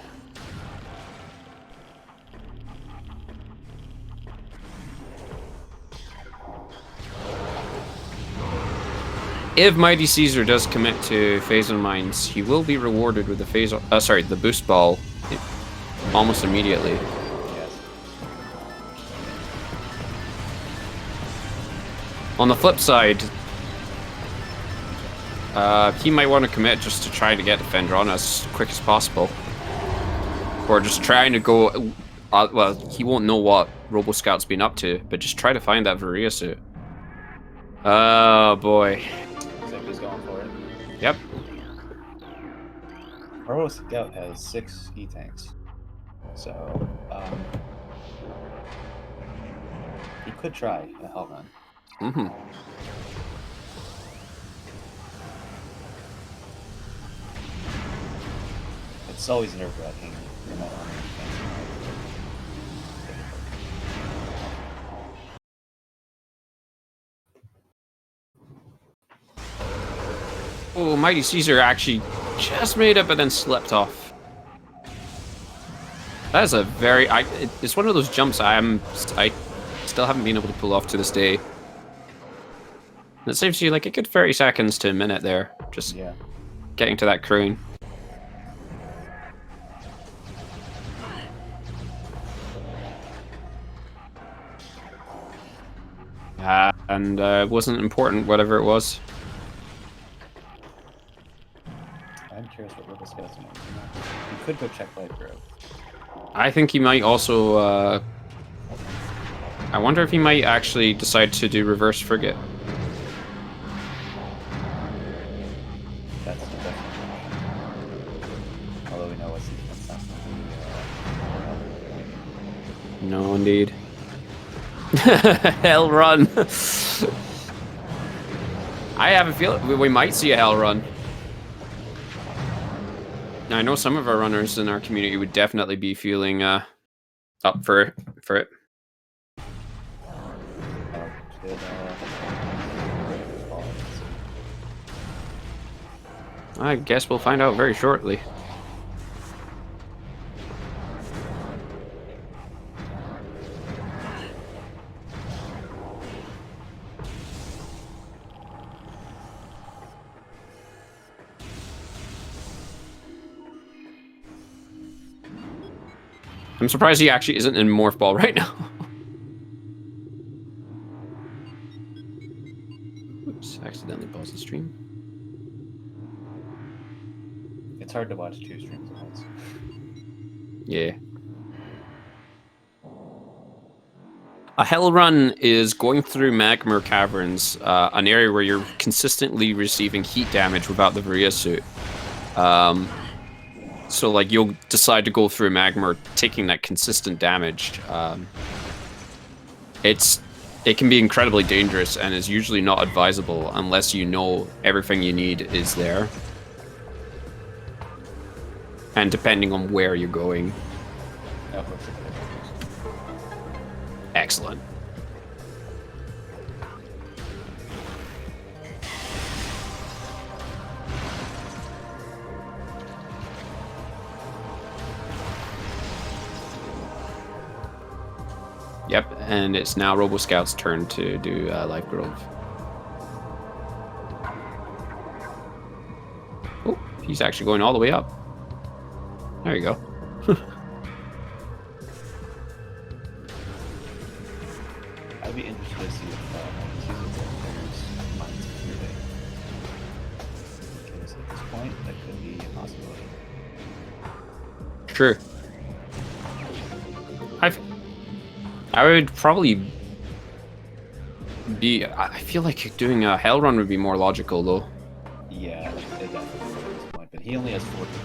If Mighty Caesar does commit to Phasor Mines, he will be rewarded with the boost ball almost immediately. Yes. On the flip side, he might want to commit just to try to get the Fender on as quick as possible. Or just trying to go... well, he won't know what Robo Scout's been up to, but just try to find that Varia suit. Oh, boy. Looks like he's going for it. Yep. Robo Scout has 6 E-tanks. So, he could try a Hell Run. Mm-hmm. It's always nerve-wracking, no matter how many tanks. Oh, Mighty Caesar actually just made it, but then slipped off. That is a very... it's one of those jumps I still haven't been able to pull off to this day. And it saves you like a good 30 seconds to a minute there, just getting to that crane. And it wasn't important, whatever it was. I'm curious what Robo Scout's doing. He could go check Light Grove. I think he might also... I wonder if he might actually decide to do reverse frigate. That's the definite option. Although we know what's not going to be... No, indeed. Hell run. I have a feeling we might see a hell run. Now, I know some of our runners in our community would definitely be feeling up for it. I guess we'll find out very shortly. I'm surprised he actually isn't in Morph Ball right now. Oops, accidentally paused the stream. It's hard to watch 2 streams at once. Yeah. A hell run is going through magma caverns, an area where you're consistently receiving heat damage without the Varia suit. So, like, you'll decide to go through magma, taking that consistent damage. It can be incredibly dangerous and is usually not advisable unless you know everything you need is there. And depending on where you're going. Excellent. Yep, and it's now Robo Scout's turn to do Life Grove. Oh, he's actually going all the way up. There you go. I'd be interested to see if Caesar mines through there. Because at this point, that could be a possibility. True. I would probably be... I feel like doing a Hell Run would be more logical, though. Yeah, it definitely would at this point. But he only has 4 tanks,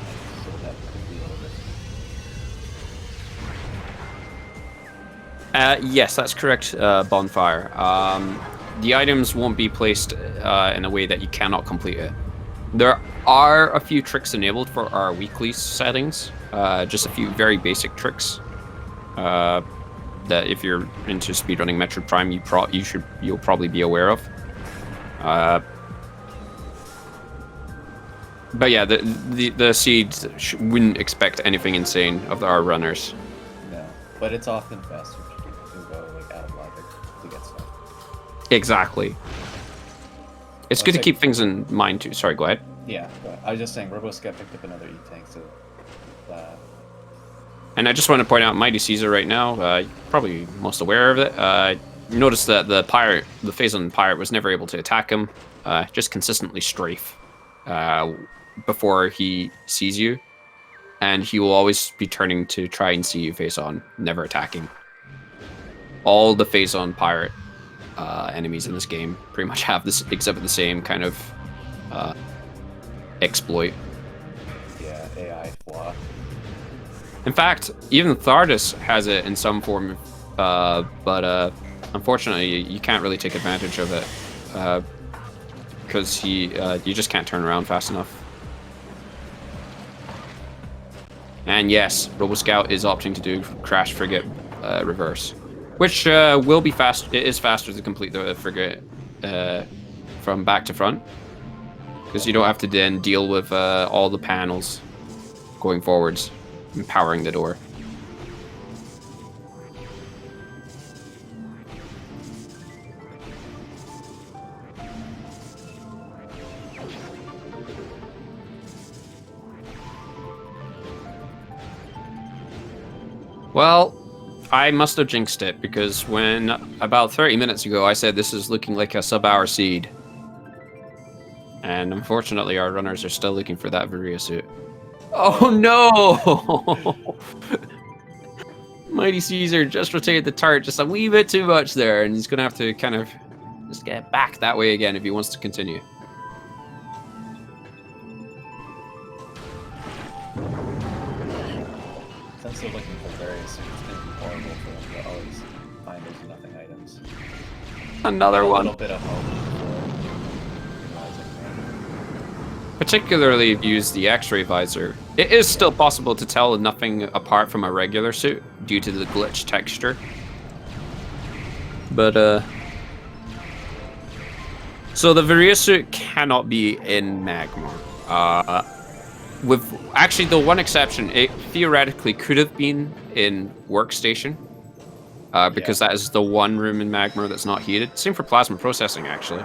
so that could be a little bit. Yes, that's correct, Bonfire. The items won't be placed in a way that you cannot complete it. There are a few tricks enabled for our weekly settings, Just a few very basic tricks that if you're into speedrunning Metroid Prime, you'll probably be aware of. But yeah, the seeds wouldn't expect anything insane of our runners. No, but it's often faster to go like out of logic to get stuff. Exactly. It's good to keep things in mind too. Sorry, go ahead. Yeah, but I was just saying, RoboScout picked up another E-Tank, so... And I just want to point out Mighty Caesar right now, you're probably most aware of it. Notice that the Phazon pirate was never able to attack him, just consistently strafe before he sees you. And he will always be turning to try and see you face on, never attacking. All the Phazon pirate enemies in this game pretty much have this, exhibit the same kind of exploit. Yeah, AI flaw. In fact, even Thardus has it in some form, but unfortunately, you can't really take advantage of it because you just can't turn around fast enough. And yes, RoboScout is opting to do Crash Frigate reverse, which will be fast. It is faster to complete the frigate from back to front because you don't have to then deal with all the panels going forwards. Empowering the door. Well, I must have jinxed it because when about 30 minutes ago I said this is looking like a sub-hour seed. And unfortunately our runners are still looking for that Varia suit. Oh no! Mighty Caesar just rotated the turret just a wee bit too much there, and he's gonna have to kind of just get back that way again if he wants to continue. Since they're looking for various, it's gonna be horrible for them to always find those nothing items. Another one. A little bit of hope. Particularly if you use the X-ray visor. It is still possible to tell nothing apart from a regular suit due to the glitch texture. But so the Varia suit cannot be in Magmar. With actually the one exception, it theoretically could have been in Workstation. Because that is the one room in Magmar that's not heated. Same for plasma processing, actually.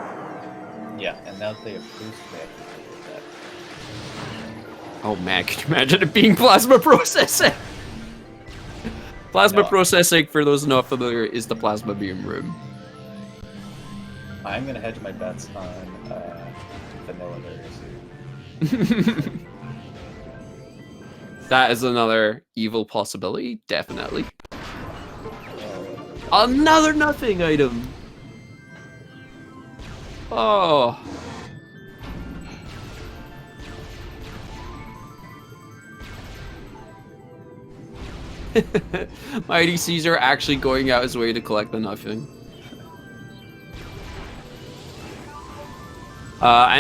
Yeah, and now that they approved that. Oh man, can you imagine it being plasma processing? Plasma processing, for those not familiar, is the plasma beam room. I'm gonna hedge my bets on vanilla Varia suit. That is another evil possibility, definitely. Another nothing item! Oh. Mighty Caesar actually going out his way to collect the nothing. I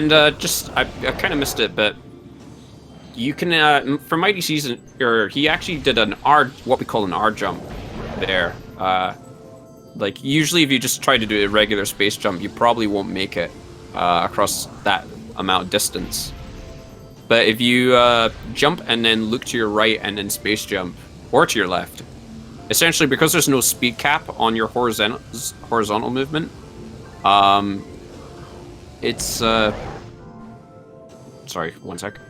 kind of missed it, but you can, for Mighty Caesar, he actually did what we call an R jump there. Like, usually if you just try to do a regular space jump, you probably won't make it across that amount of distance. But if you jump and then look to your right and then space jump, or to your left, essentially because there's no speed cap on your horizontal movement, it's sorry, one sec.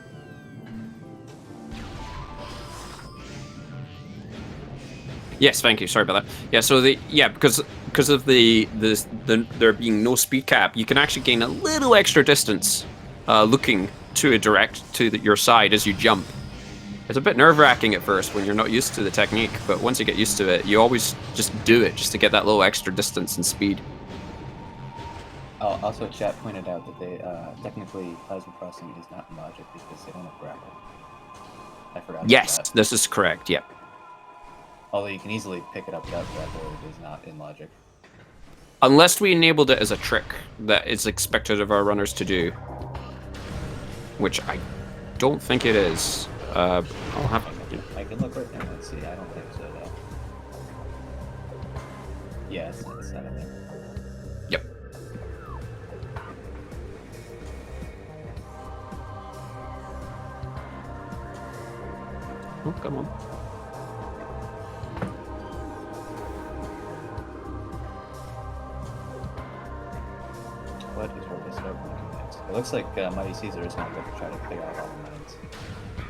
Yes, thank you. Sorry about that. Yeah, so because of there being no speed cap, you can actually gain a little extra distance looking to your side as you jump. It's a bit nerve-wracking at first when you're not used to the technique, but once you get used to it, you always just do it just to get that little extra distance and speed. Also, chat pointed out that they technically plasma crossing is not in logic because they don't have grapple. I forgot. Yes, about that. this is correct. Yep. Although you can easily pick it up without grapple, it is not in logic. Unless we enabled it as a trick that is expected of our runners to do, which I don't think it is. I'll have I can look right now. Let's see. I don't think so, though. Yeah, it's 7 there. Yep. Oh, come on. What is Robo Scout going to do next? It looks like Mighty Caesar is going to go try to clear out all the mines.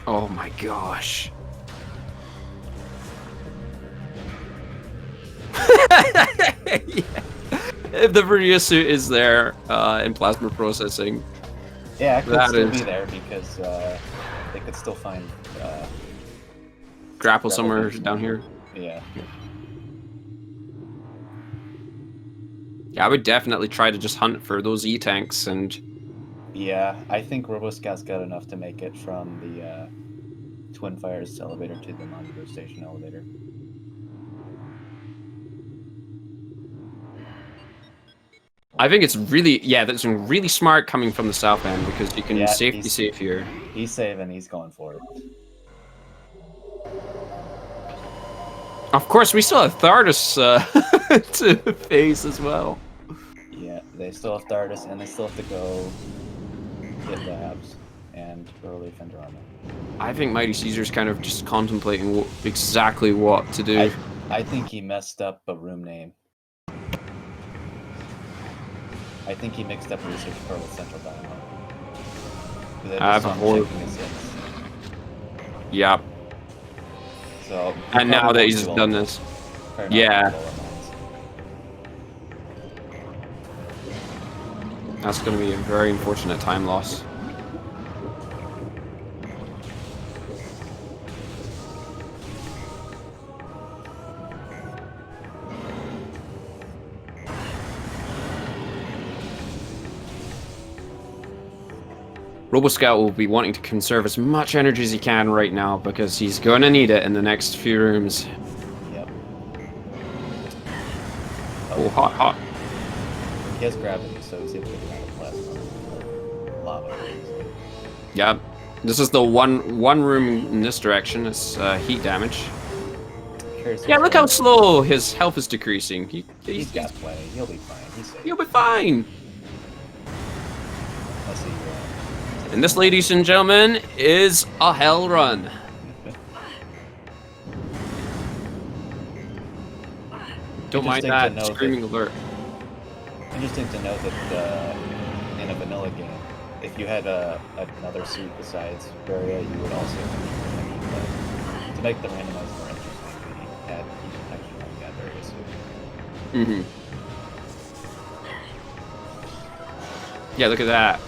Oh my gosh. Yeah. If the Virgia suit is there in plasma processing. Yeah, it could That still is- be there because they could still find Grapple somewhere beams down here. Yeah. Yeah, I would definitely try to just hunt for those E-tanks and... Yeah, I think RoboScout's got enough to make it from the Twin Fires elevator to the Monitor Station elevator. I think it's really, yeah, that's really smart coming from the south end because you can Yeah, safety safe here. He's saving, he's going for it. Of course, we still have Thardus to face as well. Yeah, they still have Thardus, and they still have to go get Labs and early Fender Armor. I think Mighty Caesar's kind of just contemplating exactly what to do. I think he messed up a room name. I think he mixed up Research Pearl with Central Dynamo. I have a whole... Yeah. So, and now that he's done this. Yeah. That's going to be a very unfortunate time loss. RoboScout will be wanting to conserve as much energy as he can right now because he's going to need it in the next few rooms. Yep. Oh, hot, hot. He has gravity, so he's able to get out of plasma. Lava. Yeah. This is the one room in this direction. It's heat damage. Yeah, look how slow his health is decreasing. He's got plenty. He'll be fine. He's safe. He'll be fine. Let's see. And this, ladies and gentlemen, is a hell run. Don't mind that screaming alert. Interesting to note that in a vanilla game, if you had another suit besides Varia, you would also to make the randomizer more interesting, we had heat detection on that Varia suit. Mm-hmm. Yeah, look at that.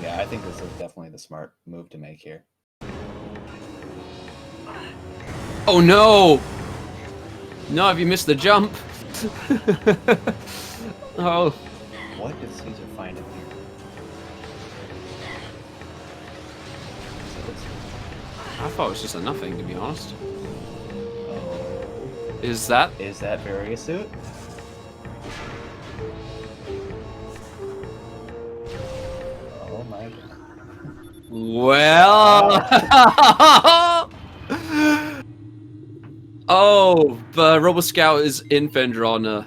Yeah, I think this is definitely the smart move to make here. Oh no! No, have you missed the jump? Oh. What did Caesar find in here? I thought it was just a nothing, to be honest. Oh. Is that Varia suit? Oh my god. Well... Oh, the RoboScout is in Fendrana.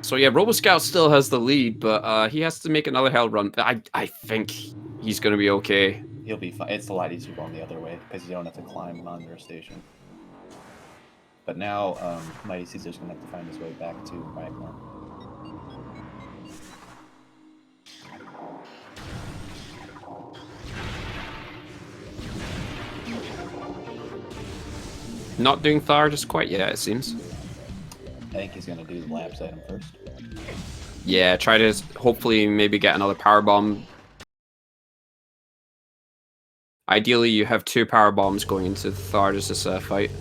So yeah, RoboScout still has the lead, but he has to make another hell run. I think he's gonna be okay. He'll be fine. It's a lot easier going the other way because you don't have to climb Monitor Station. But now, Mighty Caesar's gonna have to find his way back to Ragnar. Not doing Thar just quite yet, it seems. I think he's gonna do the labs item first. Yeah, try to hopefully maybe get another power bomb. Ideally, you have 2 power bombs going into Thardus' fight.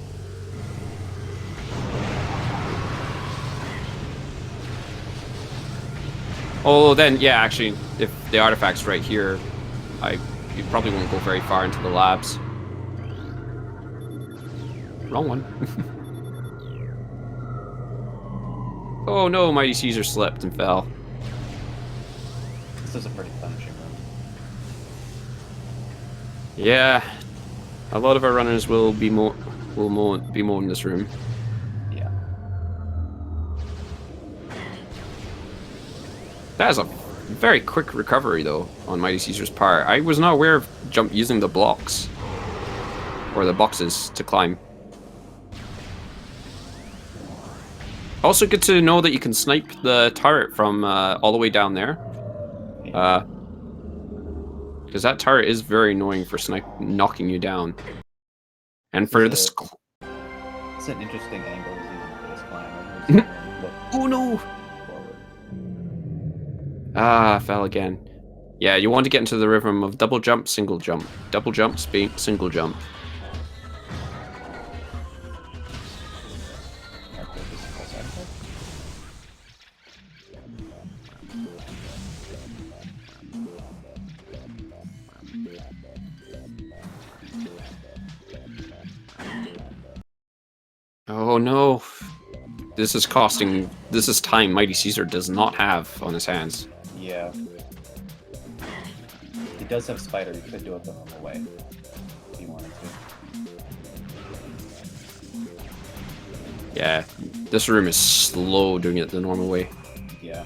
Oh, then, yeah, actually, if the artifact's right here, you probably won't go very far into the labs. Wrong one. Oh no, Mighty Caesar slipped and fell. This is a pretty punishing room. Yeah, a lot of our runners will be more in this room. Yeah. That is a very quick recovery though on Mighty Caesar's part. I was not aware of using the blocks or the boxes to climb. Also good to know that you can snipe the turret from all the way down there. Yeah. Because that turret is very annoying for knocking you down. And for this... It's an interesting angle even for this climb. Oh no! Forward. Ah, I fell again. Yeah, you want to get into the rhythm of double jump, single jump. Double jump, single jump. Oh no. This is time Mighty Caesar does not have on his hands. Yeah. He does have spider, he could do it the normal way. If he wanted to. Yeah, this room is slow doing it the normal way. Yeah.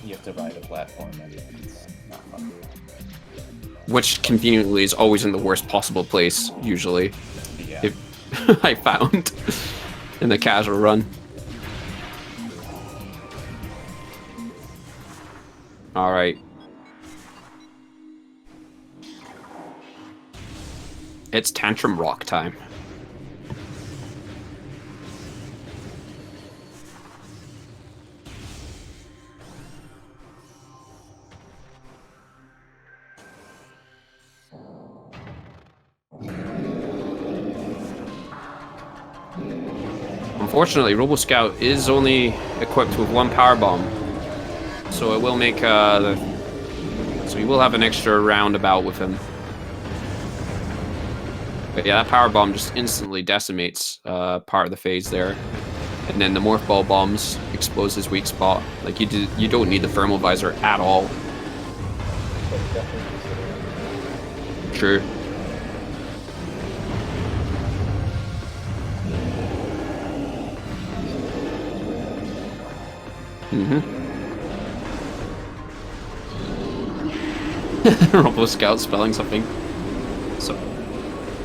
You have to ride a platform and it's not fun. Which conveniently is always in the worst possible place, usually. Yeah. I found in the casual run. Alright. It's Tantrum Rock time. Unfortunately, Robo Scout is only equipped with one power bomb, so it will make so we will have an extra roundabout with him. But yeah, that power bomb just instantly decimates part of the phase there, and then the morph ball bombs expose his weak spot. Like you don't need the thermal visor at all. True. Robo Scout spelling something. So,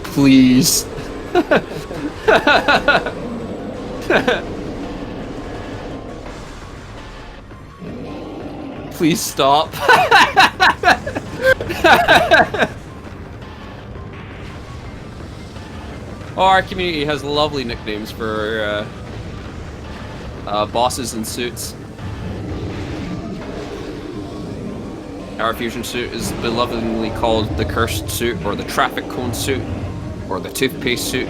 please. Please stop. Oh, our community has lovely nicknames for bosses in suits. Our fusion suit is belovedly called the cursed suit, or the traffic cone suit, or the toothpaste suit,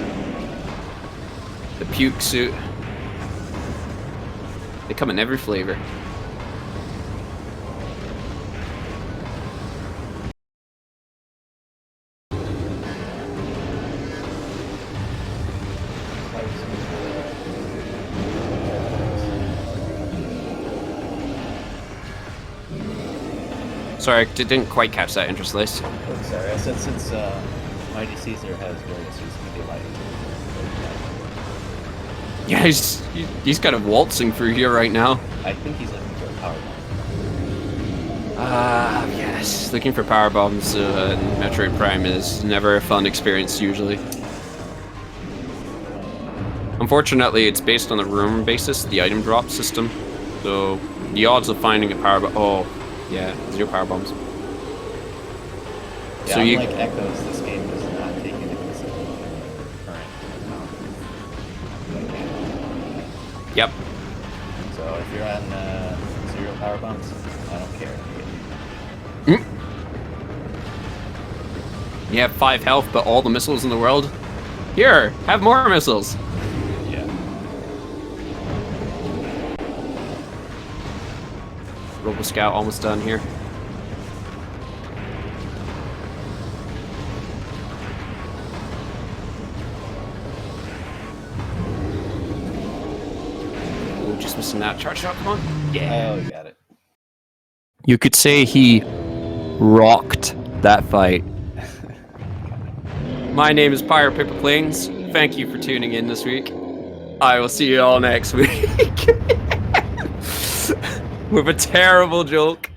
the puke suit. They come in every flavor. Sorry, I didn't quite catch that interest list. Oh, sorry, I said since Mighty Caesar has various suits, he might. Yeah, he's kind of waltzing through here right now. I think he's looking for a power bomb. Yes. Looking for power bombs in Metroid Prime is never a fun experience, usually. Unfortunately, it's based on the room basis, the item drop system. So, the odds of finding a power bomb... Oh, yeah, 0 power bombs. Yeah, so unlike Echoes, this game does not take into consideration current amount. Yep. So if you're on 0 power bombs, I don't care. You have 5 health, but all the missiles in the world? Here, have more missiles! Yeah. Robo Scout almost done here. Ooh, just missing that charge shot, come on. Yeah. Oh, you got it. You could say he rocked that fight. My name is Pyre Paper Planes. Thank you for tuning in this week. I will see you all next week with a terrible joke.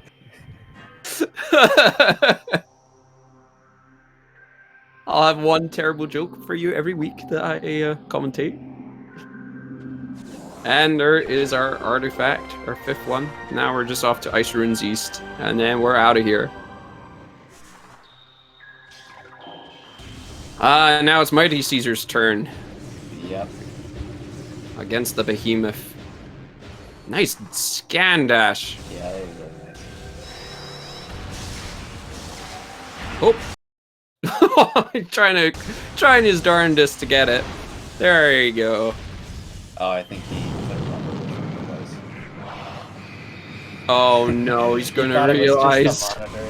I'll have one terrible joke for you every week that I commentate. And there is our artifact, our 5th one. Now we're just off to Ice Ruins East, and then we're out of here. Now it's Mighty Caesar's turn. Yep. Against the behemoth. Nice scan dash. Yeah, that was really nice. Oh, trying his darndest to get it. There you go. Oh, I think he put it wrong with which one it was. Oh no, he's gonna thought it was realize just a monitor.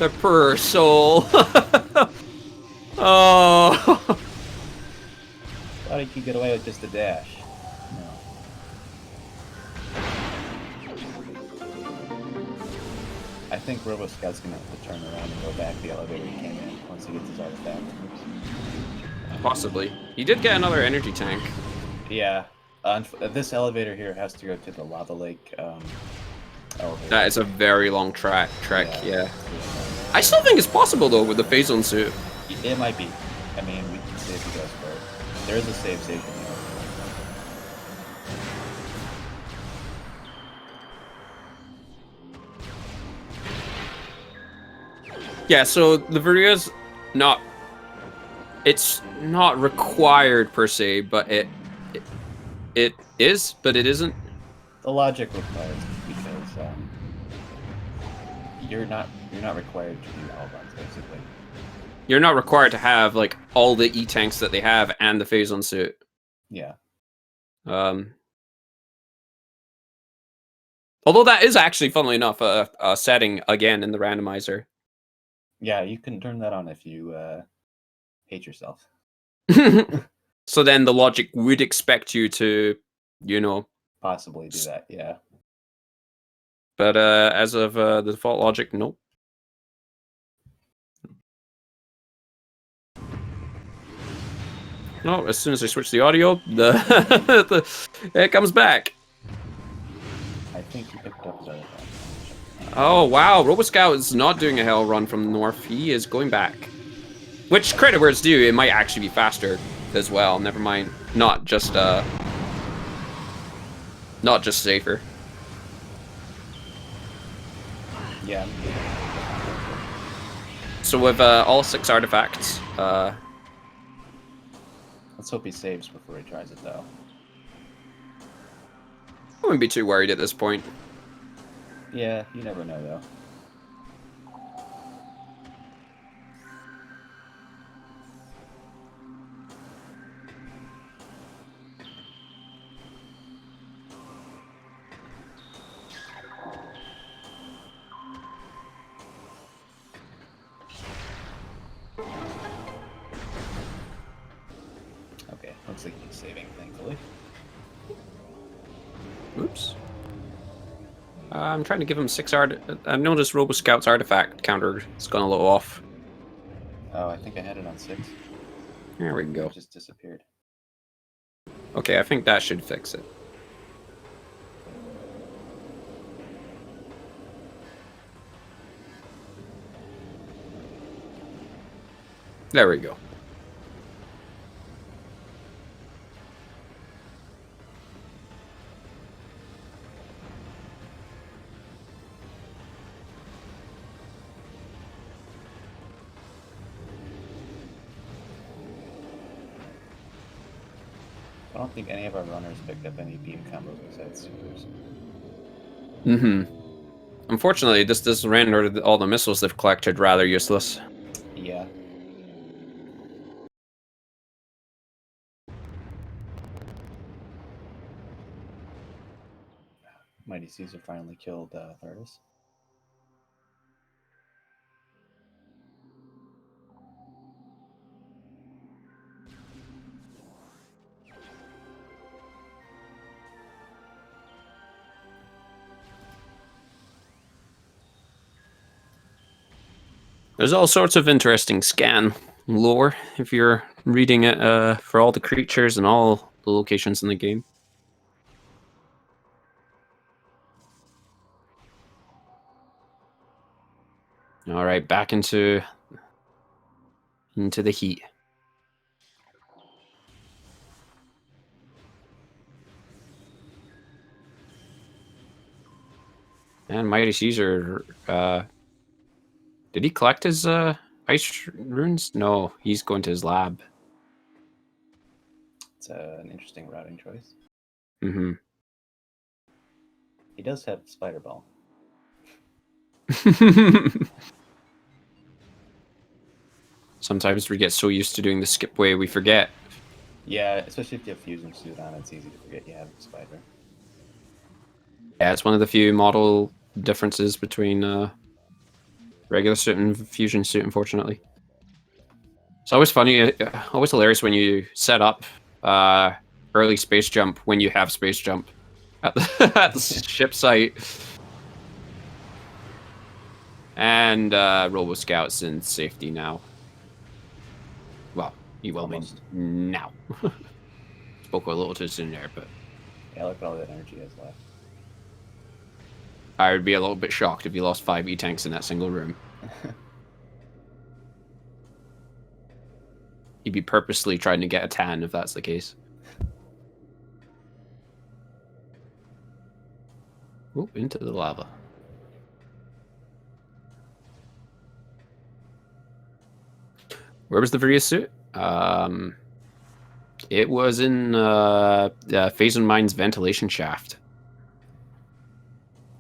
the poor soul. Oh. Thought he could get away with just a dash. No. I think Robo Scout's gonna have to turn around and go back the elevator he came in once he gets his artifact. Possibly. He did get another energy tank. Yeah. This elevator here has to go to the lava lake elevator. That is a very long trek, yeah. I still think it's possible though with the Phazon suit. It might be. I mean, we can see if he goes for it. There is a save station here. Yeah, so the Viria's not... It's not required per se, but it is, but it isn't. The logic requires it because you're not required to do all runs basically. You're not required to have like all the E-tanks that they have and the Phazon suit. Yeah. Although that is actually, funnily enough, a setting again in the randomizer. Yeah, you can turn that on if you hate yourself. So then the logic would expect you to, you know, possibly do that, yeah. But as of the default logic, nope. No, as soon as I switch the audio, it comes back. I think he picked up his artifact. Oh wow, RoboScout is not doing a hell run from the north. He is going back. Which, credit where it's due, it might actually be faster as well. Never mind, not just safer. Yeah. So with all 6 artifacts, let's hope he saves before he tries it, though. I wouldn't be too worried at this point. Yeah, you never know, though. Okay, looks like he's saving, thankfully. Oops. I'm trying to give him 6 I noticed RoboScout's artifact counter has gone a little off. Oh, I think I had it on 6. There we go. It just disappeared. Okay, I think that should fix it. There we go. I don't think any of our runners picked up any beam combos besides supers. Unfortunately, this rendered all the missiles they've collected rather useless. Yeah. Mighty Caesar finally killed Thardis. There's all sorts of interesting scan lore if you're reading it for all the creatures and all the locations in the game. All right, back into the heat. And Mighty Caesar, did he collect his ice runes? No, he's going to his lab. It's an interesting routing choice. Mm-hmm. He does have Spider Ball. Sometimes we get so used to doing the skip way we forget. Yeah, especially if you have Fusion Suit on, it's easy to forget you have a spider. Yeah, it's one of the few model differences between regular suit and fusion suit, unfortunately. It's always funny, always hilarious when you set up early space jump when you have space jump at the, at the ship site. And Robo Scout's in safety now. Well, he will be now. Spoke a little too soon there, but yeah, look at all that energy he has left. I would be a little bit shocked if you lost 5 E-tanks in that single room. He'd be purposely trying to get a tan if that's the case. Oh, into the lava. Where was the Various suit? It was in Phazon Mine's ventilation shaft.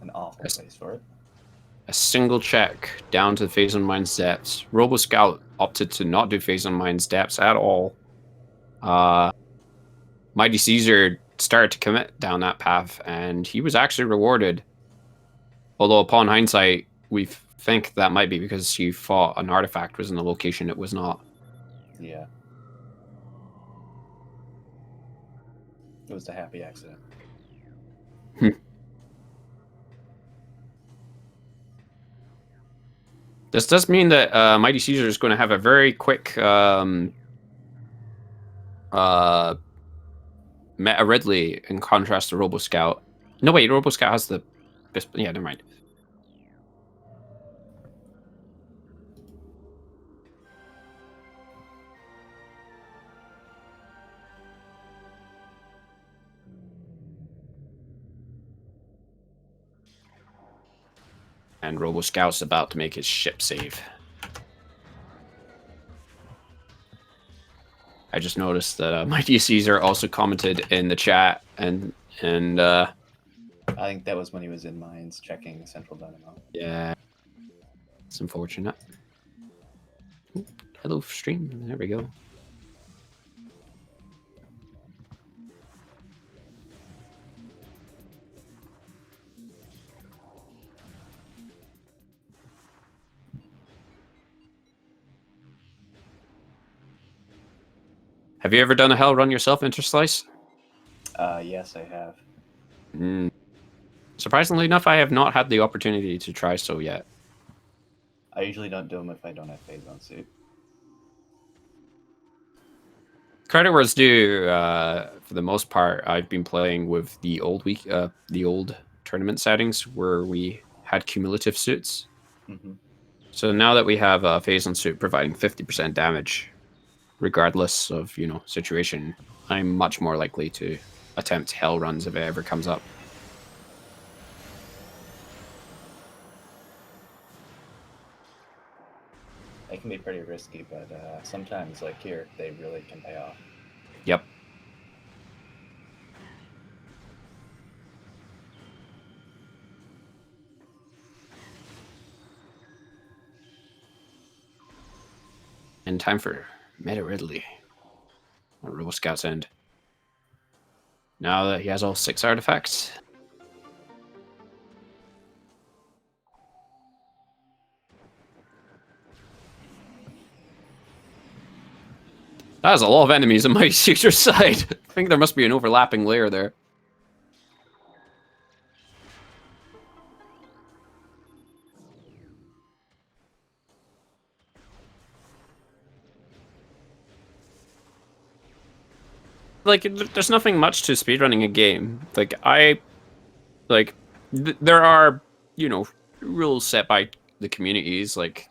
An awful place for it. A single check down to Phazon Mine's depths. Robo Scout opted to not do Phazon Mine's depths at all. Mighty Caesar started to commit down that path, and he was actually rewarded. Although upon hindsight, we think that might be because he thought an artifact was in the location it was not. Yeah. It was a happy accident. This does mean that Mighty Caesar is going to have a very quick Meta Ridley in contrast to Robo Scout. No, wait, Robo Scout has the... Yeah, never mind. And Robo Scout's about to make his ship save. I just noticed that Mighty Caesar also commented in the chat, and I think that was when he was in mines checking Central Dynamo. Yeah, it's unfortunate. Ooh, hello, stream. There we go. Have you ever done a hell run yourself, Interslice? Yes, I have. Surprisingly enough, I have not had the opportunity to try so yet. I usually don't do them if I don't have Phazon Suit. Credit where it's due. For the most part, I've been playing with the old tournament settings where we had cumulative suits. Mm-hmm. So now that we have a Phazon suit providing 50% damage, regardless of situation, I'm much more likely to attempt hell runs if it ever comes up. They can be pretty risky, but sometimes, like here, they really can pay off. Yep. And time for Meta Ridley on Robo Scout's end. Now that he has all 6 artifacts. That is a lot of enemies on my Caesar's side. I think there must be an overlapping layer there. like, there's nothing much to speedrunning a game. Like, there are, you know, rules set by the communities, like,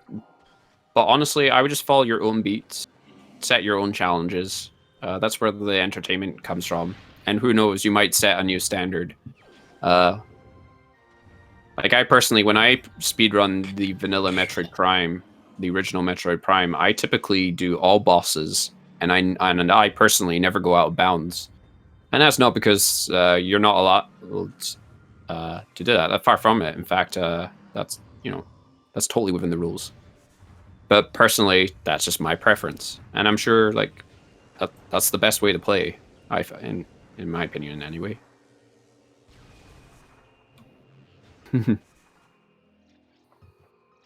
but honestly, I would just follow your own beats, set your own challenges. That's where the entertainment comes from. And who knows, you might set a new standard. Like, I personally, when I speedrun the vanilla Metroid Prime, the original Metroid Prime, I typically do all bosses, and I personally never go out of bounds. And that's not because you're not allowed to do that. That's far from it. In fact, that's, you know, that's totally within the rules. But personally, that's just my preference, and I'm sure like that's the best way to play. In my opinion, anyway. At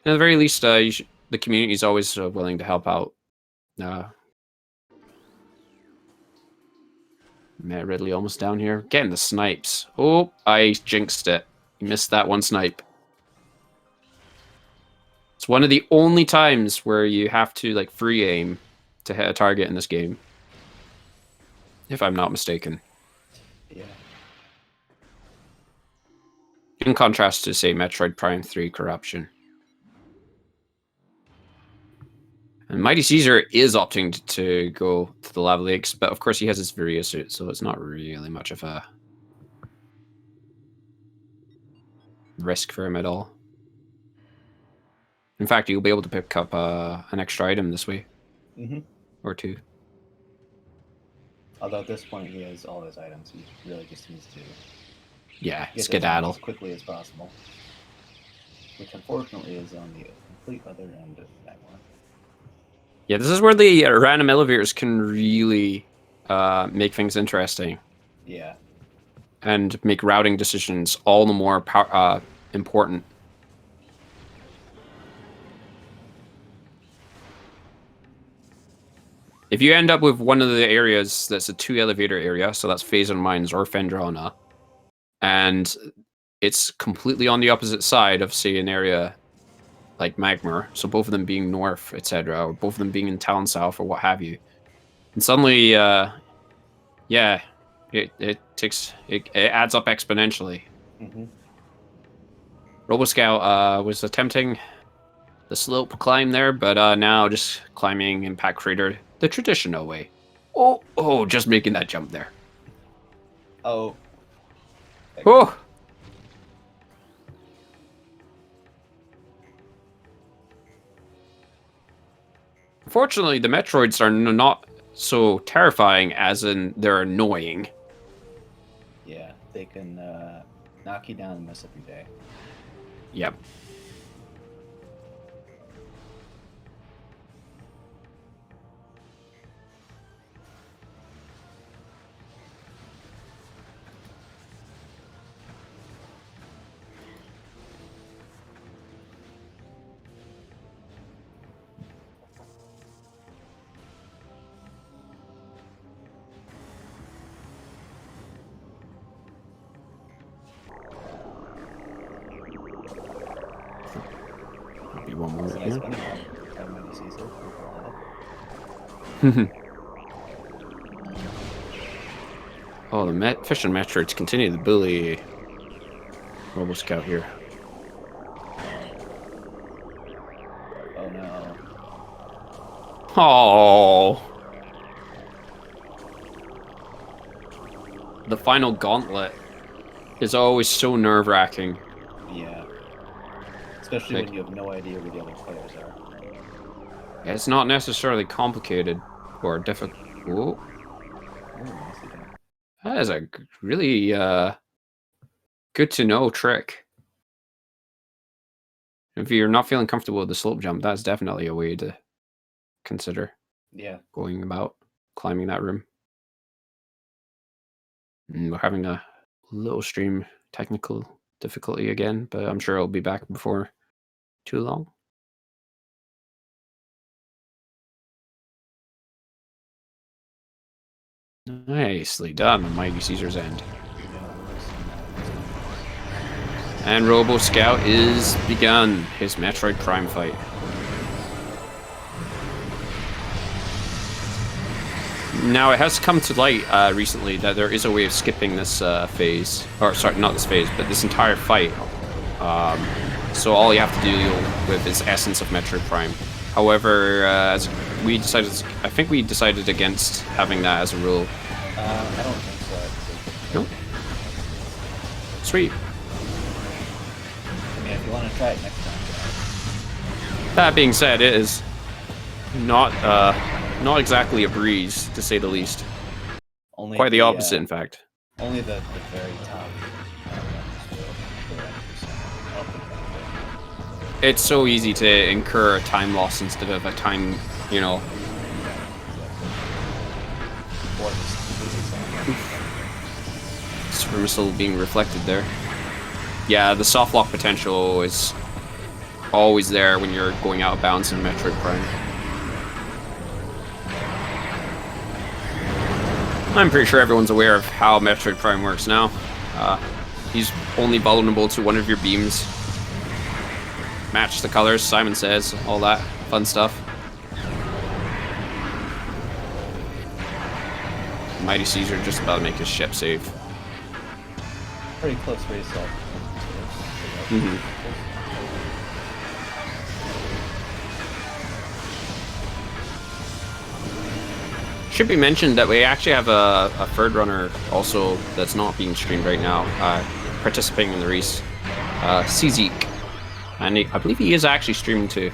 the very least, the community is always willing to help out. Matt Ridley almost down here. Getting the snipes. Oh, I jinxed it. You missed that one snipe. It's one of the only times where you have to like free aim to hit a target in this game. If I'm not mistaken. Yeah. In contrast to, say, Metroid Prime 3 Corruption. And Mighty Caesar is opting to go to the lava lakes, but of course he has his Varia suit, so it's not really much of a risk for him at all. In fact, you'll be able to pick up an extra item this way. Mm-hmm. Or two. Although at this point he has all his items, he really just needs to get skedaddle as quickly as possible. Which unfortunately is on the complete other end of that one. Yeah, this is where the random elevators can really make things interesting. Yeah. And make routing decisions all the more important. If you end up with one of the areas that's a 2-elevator area, so that's Phazon Mines or Phendrana, and it's completely on the opposite side of, say, an area like Magmar, so both of them being north, etc., or both of them being in Town South or what have you, and suddenly, yeah, it adds up exponentially. Mm-hmm. RoboScout was attempting the slope climb there, but now just climbing Impact Crater the traditional way. Oh, just making that jump there. Oh. Oh! Fortunately, the Metroids are not so terrifying as in they're annoying. Yeah, they can knock you down and mess up your day. Yep. One more. It's a nice bunny hop. Oh, the Fish and Metroids continue to bully RoboScout here. Oh no. Oh. The final gauntlet is always so nerve-wracking. Yeah. Especially when you have no idea where the other players are. It's not necessarily complicated or difficult. Whoa. That is a really good to know trick. If you're not feeling comfortable with the slope jump, that's definitely a way to consider. Yeah. Going about climbing that room. And we're having a little stream technical difficulty again, but I'm sure I'll be back before too long. Nicely done on Mighty Caesar's end. And RoboScout is begun his Metroid Prime fight. Now it has come to light recently that there is a way of skipping this phase, or sorry, not this phase, but this entire fight. So all you have to deal with is Essence of Metroid Prime. However, as we decided, I think we decided against having that as a rule. I don't think so. Nope. Sweet. I mean, if you want to try it next time. That being said, it is not exactly a breeze, to say the least. Only Quite the opposite, in fact. Only the very top. It's so easy to incur a time loss instead of a time, you know. Super missile being reflected there. Yeah, the soft lock potential is always there when you're going out of bounds in Metroid Prime. I'm pretty sure everyone's aware of how Metroid Prime works now. He's only vulnerable to one of your beams. Match the colors, Simon says, all that fun stuff. Mighty Caesar just about to make his ship safe. Pretty close race up. Should be mentioned that we actually have a third runner also that's not being streamed right now, participating in the race, CZeek. And I believe he is actually streaming too.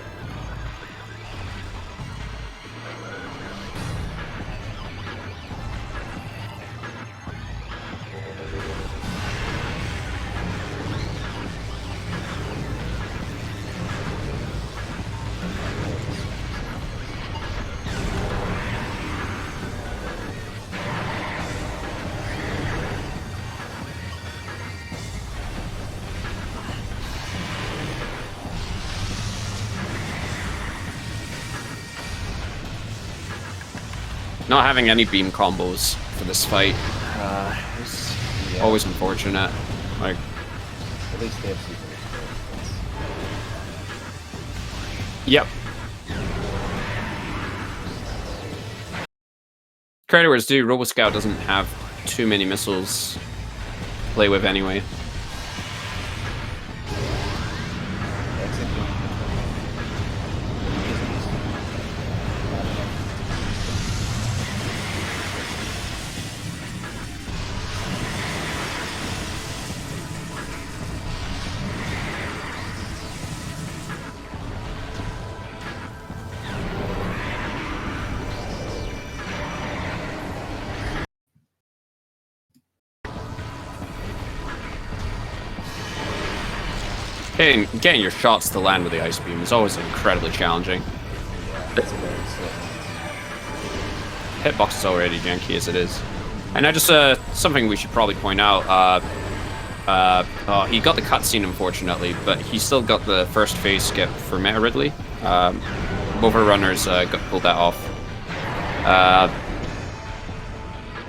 Not having any beam combos for this fight, always unfortunate. Like, at least they have super. Yep. Credit where it's due, RoboScout doesn't have too many missiles to play with anyway. Getting your shots to land with the ice beam is always incredibly challenging. Hitbox is already janky as it is. And now just something we should probably point out. He got the cutscene unfortunately, but he still got the first phase skip for Meta Ridley. Both our runners pulled that off.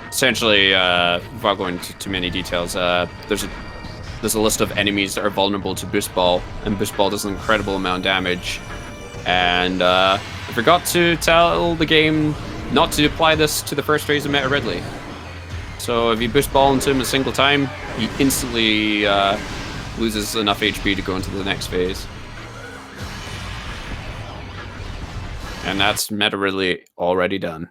Essentially, without going into too many details, there's a list of enemies that are vulnerable to Boost Ball, and Boost Ball does an incredible amount of damage. And I forgot to tell the game not to apply this to the first phase of Meta Ridley. So if you Boost Ball into him a single time, he instantly loses enough HP to go into the next phase. And that's Meta Ridley already done.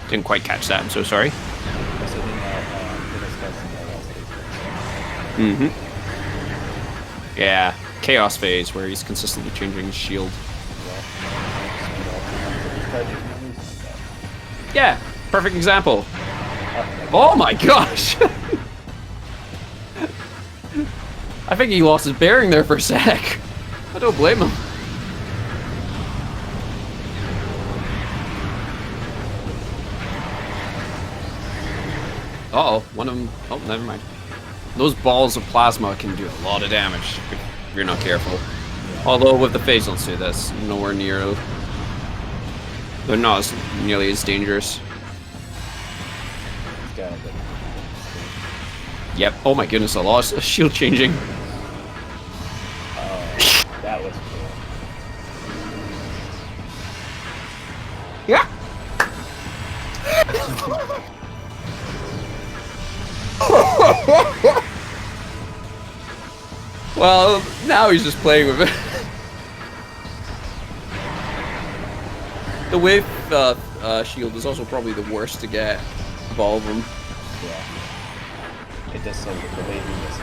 Didn't quite catch that, I'm so sorry. Yeah, Chaos phase, where he's consistently changing his shield. Yeah, perfect example. Oh my gosh! I think he lost his bearing there for a sec. I don't blame him. Uh-oh, one of them... Oh, never mind. Those balls of plasma can do a lot of damage if you're not careful. Although with the phase don't say that's nowhere near... They're not nearly as dangerous. Yep, oh my goodness, I lost a shield changing. Well, now he's just playing with it. The wave shield is also probably the worst to get of all of them. Yeah. It does so with the waviness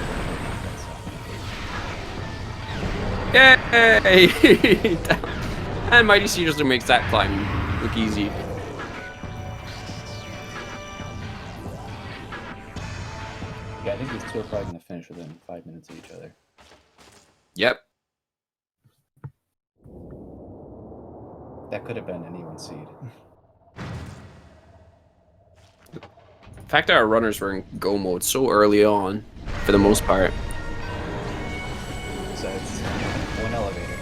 Yay! And Mighty Caesar makes that climb look easy. Yeah, I think these two are probably going to finish within 5 minutes of each other. Yep. That could have been anyone's seed. The fact that our runners were in go mode so early on, for the most part. So it's one elevator.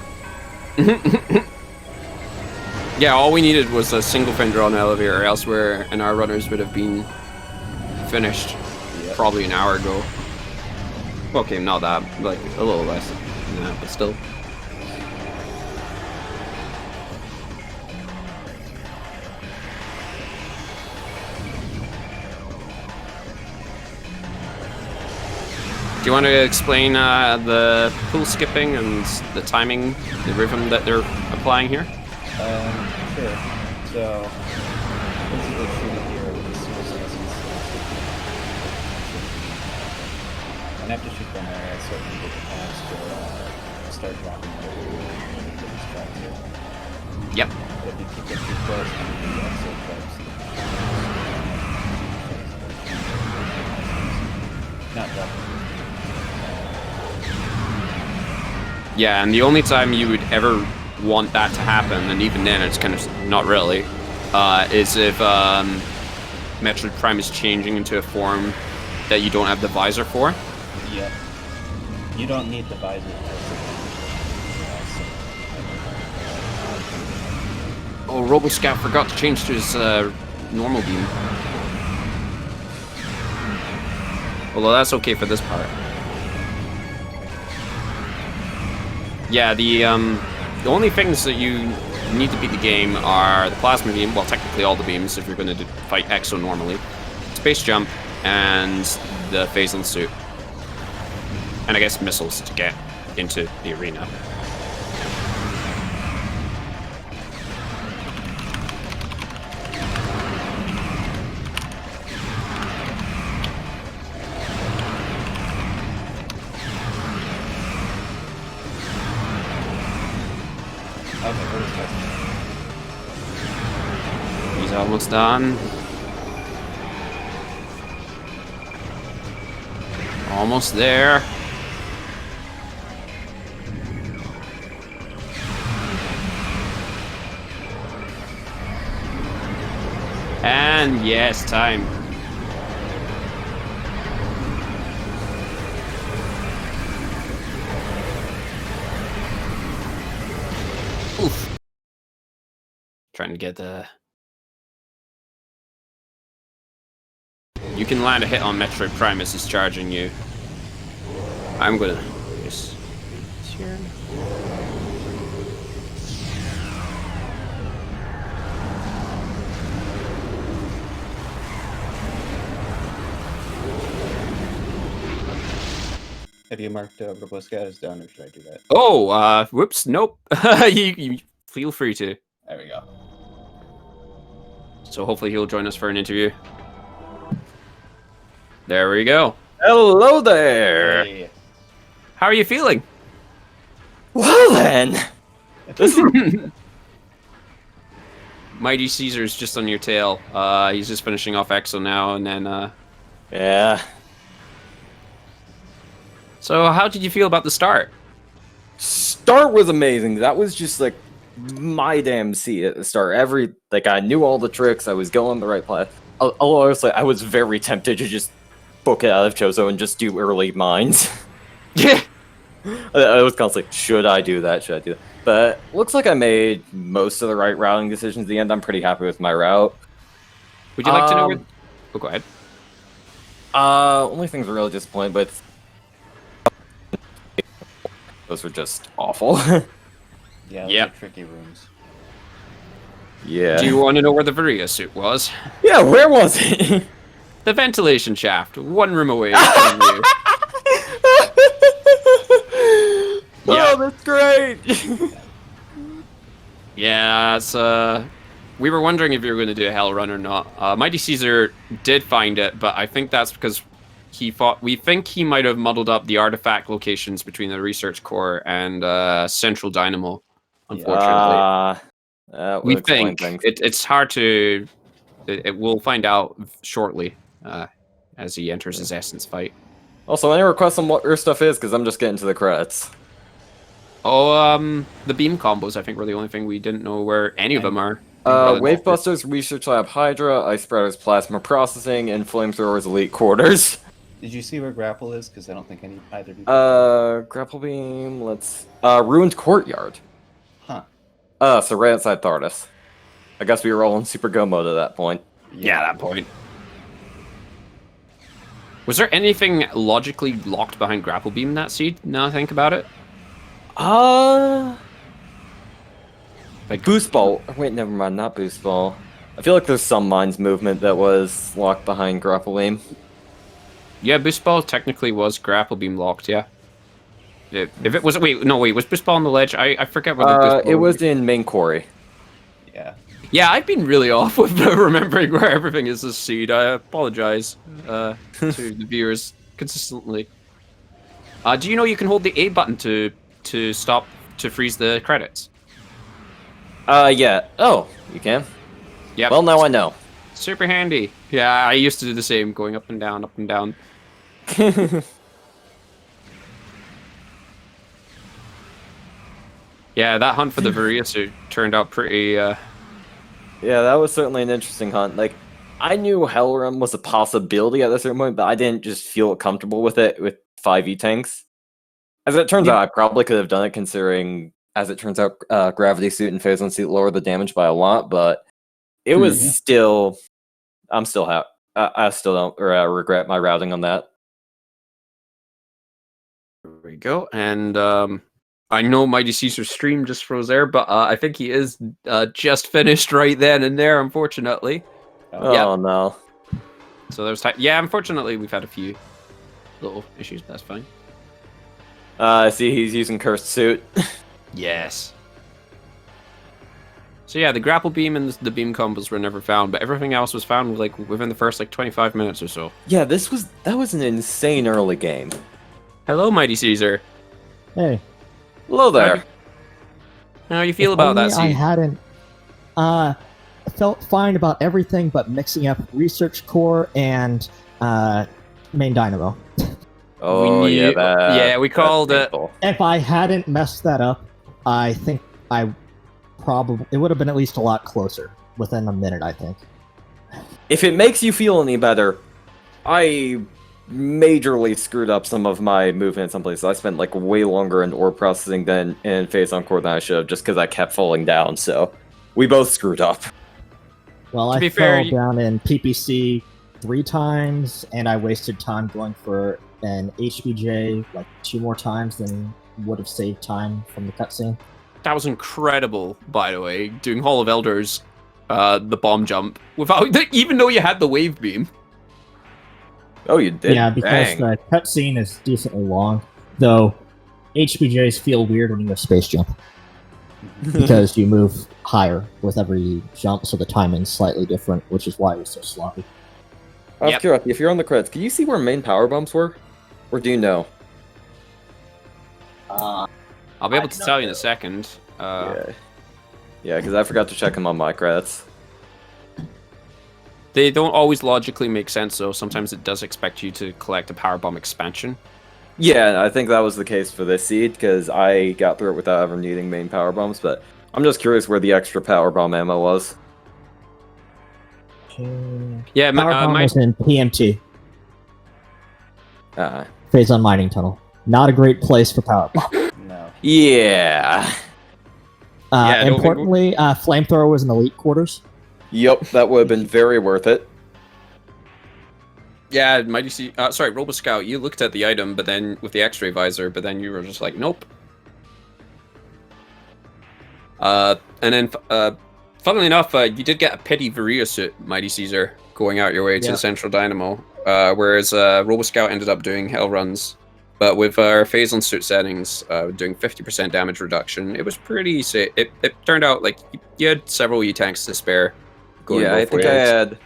Yeah, all we needed was a single fender on the elevator, elsewhere, and our runners would have been finished probably an hour ago. Okay, not that, like a little less than that, but still. Do you want to explain the pool skipping and the timing, the rhythm that they're applying here? Sure. So, basically shooting here with the super species. And after shoot them at certain good times to start dropping over into these tracks here. Yep. But if you keep it too close, then you can also tracks. Not dropping. Yeah, and the only time you would ever want that to happen, and even then it's kind of not really, is if Metroid Prime is changing into a form that you don't have the visor for. Yeah. You don't need the visor. Oh, RoboScout forgot to change to his normal beam. Although that's okay for this part. Yeah, the only things that you need to beat the game are the plasma beam, well, technically all the beams if you're going to fight Exo normally, space jump, and the Phasing suit. And I guess missiles to get into the arena. He's almost done. Almost there. And yes, time. Oof. Trying to get the... You can land a hit on Metroid Prime as he's charging you. I'm gonna... Yes. Here. Have you marked RoboScout as done, or should I do that? Oh, whoops, nope. you feel free to. There we go. So hopefully he'll join us for an interview. There we go. Hello there! Hey. How are you feeling? Well then! Mighty Caesar's just on your tail. He's just finishing off Exo now, and then, Yeah. So how did you feel about the start? Start was amazing. That was just like my damn seat at the start. I knew all the tricks, I was going the right path. Honestly, I was very tempted to just book it out of Chozo and just do early mines. Yeah. I was constantly, should I do that? Should I do that? But looks like I made most of the right routing decisions at the end. I'm pretty happy with my route. Would you like to know where... Oh, go ahead. Only things I'm really disappointed with. Those were just awful. Yeah, those Yep. are tricky rooms. Yeah. Do you want to know where the Varia suit was? Yeah, where was it? The ventilation shaft, one room away from you. Oh, that's great. Yeah, it's we were wondering if you were going to do a Hell Run or not. Mighty Caesar did find it, but I think that's because we think he might have muddled up the artifact locations between the research core and Central Dynamo. Unfortunately, that we would explain think things. it's hard to. We'll find out shortly as he enters his essence fight. Also, any requests on what your stuff is? Because I'm just getting to the credits. Oh, the beam combos, I think, were the only thing we didn't know where any of them are. Wavebusters, Research Lab Hydra, Ice Spreaders Plasma Processing, and Flamethrowers Elite Quarters. Did you see where Grapple is? Because I don't think either of you. Grapple Beam, let's... Ruined Courtyard. Huh. So right outside Thardus. I guess we were all in Super Go mode at that point. Yeah, that point. Was there anything logically locked behind Grapple Beam in that seed, now I think about it? Like Boost Ball. Wait, never mind, not Boost Ball. I feel like there's some Mines movement that was locked behind Grapple Beam. Yeah, Boost Ball technically was Grapple Beam locked, yeah. If it was... Wait, was Boost Ball on the ledge? I forget whether Boost Ball... It was in Main Quarry. Yeah. Yeah, I've been really off with remembering where everything is this seed. I apologize to the viewers consistently. Do you know you can hold the A button to freeze the credits? Yeah. Oh, you can? Yeah. Well, now I know. Super handy. Yeah, I used to do the same, going up and down, up and down. Yeah, that hunt for the Varia suit turned out pretty... Yeah, that was certainly an interesting hunt. Like, I knew Hellrim was a possibility at a certain point, but I didn't just feel comfortable with it with 5e tanks. As it turns out, I probably could have done it, considering, as it turns out, Gravity Suit and Phazon Suit lower the damage by a lot, but it was still... I still don't regret my routing on that. There we go, and I know Mighty Caesar's stream just froze there, but I think he is just finished right then and there, unfortunately. Oh, no. So there's time. Yeah, unfortunately, we've had a few little issues, but that's fine. I see he's using Cursed Suit. Yes. So yeah, the grapple beam and the beam combos were never found, but everything else was found like within the first 25 minutes or so. Yeah, that was an insane early game. Hello, Mighty Caesar. Hey. Hello there. How do you feel about that I scene? hadn't. I felt fine about everything but mixing up Research Core and Main Dynamo. Oh, we yeah, we called it. If I hadn't messed that up, I think it would have been at least a lot closer within a minute, I think. If it makes you feel any better, I majorly screwed up some of my movement in some places. I spent like way longer in ore processing than in Phazon Core than I should have, just because I kept falling down, so we both screwed up. Well, I fell down in PPC 3 times, and I wasted time going for an HBJ like 2 more times than would have saved time from the cutscene. That was incredible, by the way, doing Hall of Elders, the bomb jump, without even though you had the wave beam. Oh, you did? Yeah, because the cutscene is decently long, though HBJs feel weird when you go space jump. Because you move higher with every jump, so the timing's slightly different, which is why it was so sloppy. I was curious, if you're on the credits, can you see where main power bombs were? Or do you know? I'll be able to tell you in a second. Yeah, because I forgot to check them on my credits. They don't always logically make sense, though. Sometimes it does expect you to collect a power bomb expansion. Yeah, I think that was the case for this seed, because I got through it without ever needing main power bombs, but I'm just curious where the extra power bomb ammo was. Yeah, power bomb was in PMT. Phazon Mining Tunnel. Not a great place for power bomb. No. Yeah. Importantly, Flamethrower was in Elite Quarters. Yep, that would have been very worth it. Yeah, Robo Scout, you looked at the item, but then with the X-ray visor, but then you were just like, nope. And then funnily enough, you did get a pity Varia suit, Mighty Caesar, going out your way to the Central Dynamo, whereas Roboscout ended up doing hell runs. But with our Phazon suit settings, doing 50% damage reduction, it was pretty safe. It turned out like you had several E-tanks to spare. Going Yeah, both ways.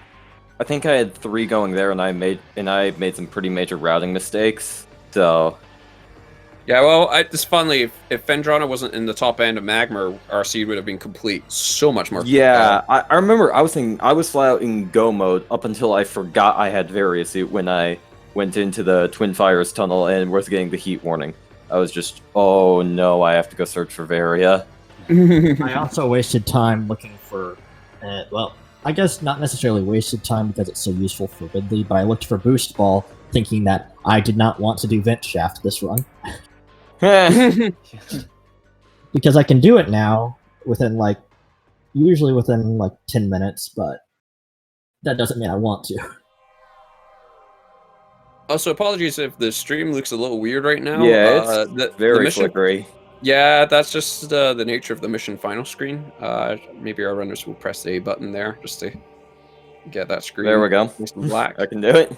I think I had 3 going there, and I made some pretty major routing mistakes. So Yeah, well, just funnily, if Fendrana wasn't in the top end of Magma, our seed would have been complete so much more. yeah, I remember I was flat out in go mode up until I forgot I had Various Suit when I went into the Twin Fires tunnel and was getting the heat warning. I was just, oh no, I have to go search for Varia. I also wasted time looking for, well, I guess not necessarily wasted time because it's so useful for Ridley, but I looked for Boost Ball thinking that I did not want to do Vent Shaft this run. Because I can do it now within usually within 10 minutes, but that doesn't mean I want to. Also, apologies if the stream looks a little weird right now. Yeah, it's very mission, flickery. Yeah, that's just the nature of the mission final screen. Maybe our runners will press the A button there just to get that screen. There we go. Nice and black. I can do it.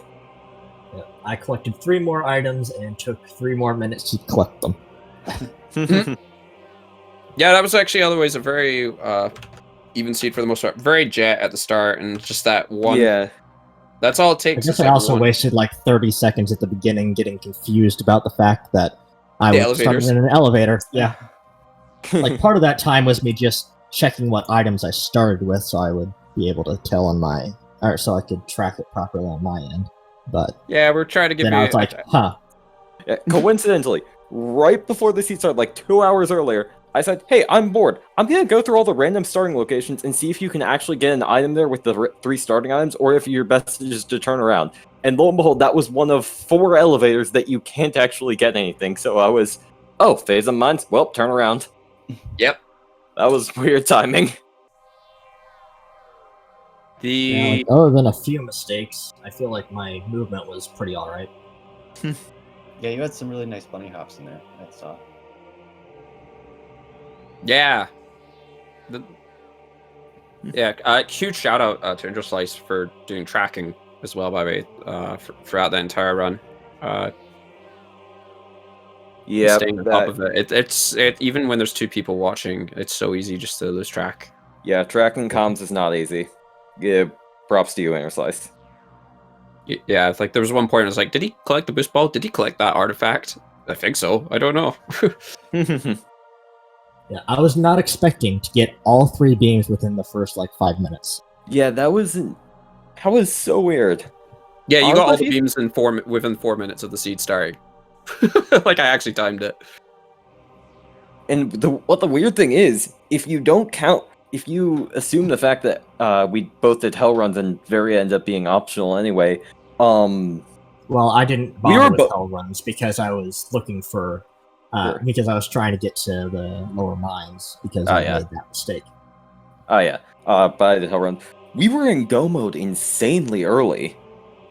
Yeah, I collected 3 more items and took 3 more minutes to collect them. Yeah, that was actually otherwise a very even seed for the most part. Very jet at the start, and just that one. Yeah. That's all it I takes. guess I also wasted 30 seconds at the beginning getting confused about the fact that I was starting in an elevator. Yeah. Part of that time was me just checking what items I started with so I would be able to tell so I could track it properly on my end. But yeah, we're trying to give then I was like, huh. Yeah, coincidentally, right before the seat started, 2 hours earlier, I said, hey, I'm bored. I'm going to go through all the random starting locations and see if you can actually get an item there with the 3 starting items, or if you're best just to turn around. And lo and behold, that was one of 4 elevators that you can't actually get anything. So I was, oh, phase of mines. Well, turn around. Yep. That was weird timing. Yeah, other than a few mistakes, I feel like my movement was pretty alright. Yeah, you had some really nice bunny hops in there. I saw. Yeah. Huge shout out to Inderslice for doing tracking as well, by the way, throughout the entire run. Yeah, staying on top of it. It's even when there's 2 people watching, it's so easy just to lose track. Yeah, tracking comms is not easy. Yeah, props to you, Interslice. Yeah, there was one point I was like, did he collect the boost ball? Did he collect that artifact? I think so. I don't know. Yeah, I was not expecting to get all 3 beams within the first 5 minutes. Yeah, that was so weird. Yeah, you got all the beams within 4 minutes of the seed starting. I actually timed it. And what the weird thing is, if you assume the fact that we both did hell runs and Varia ended up being optional anyway, well, I didn't bother with hell runs because I was looking for because I was trying to get to the lower mines because I made that mistake. Oh yeah, but I did hell run. We were in go mode insanely early.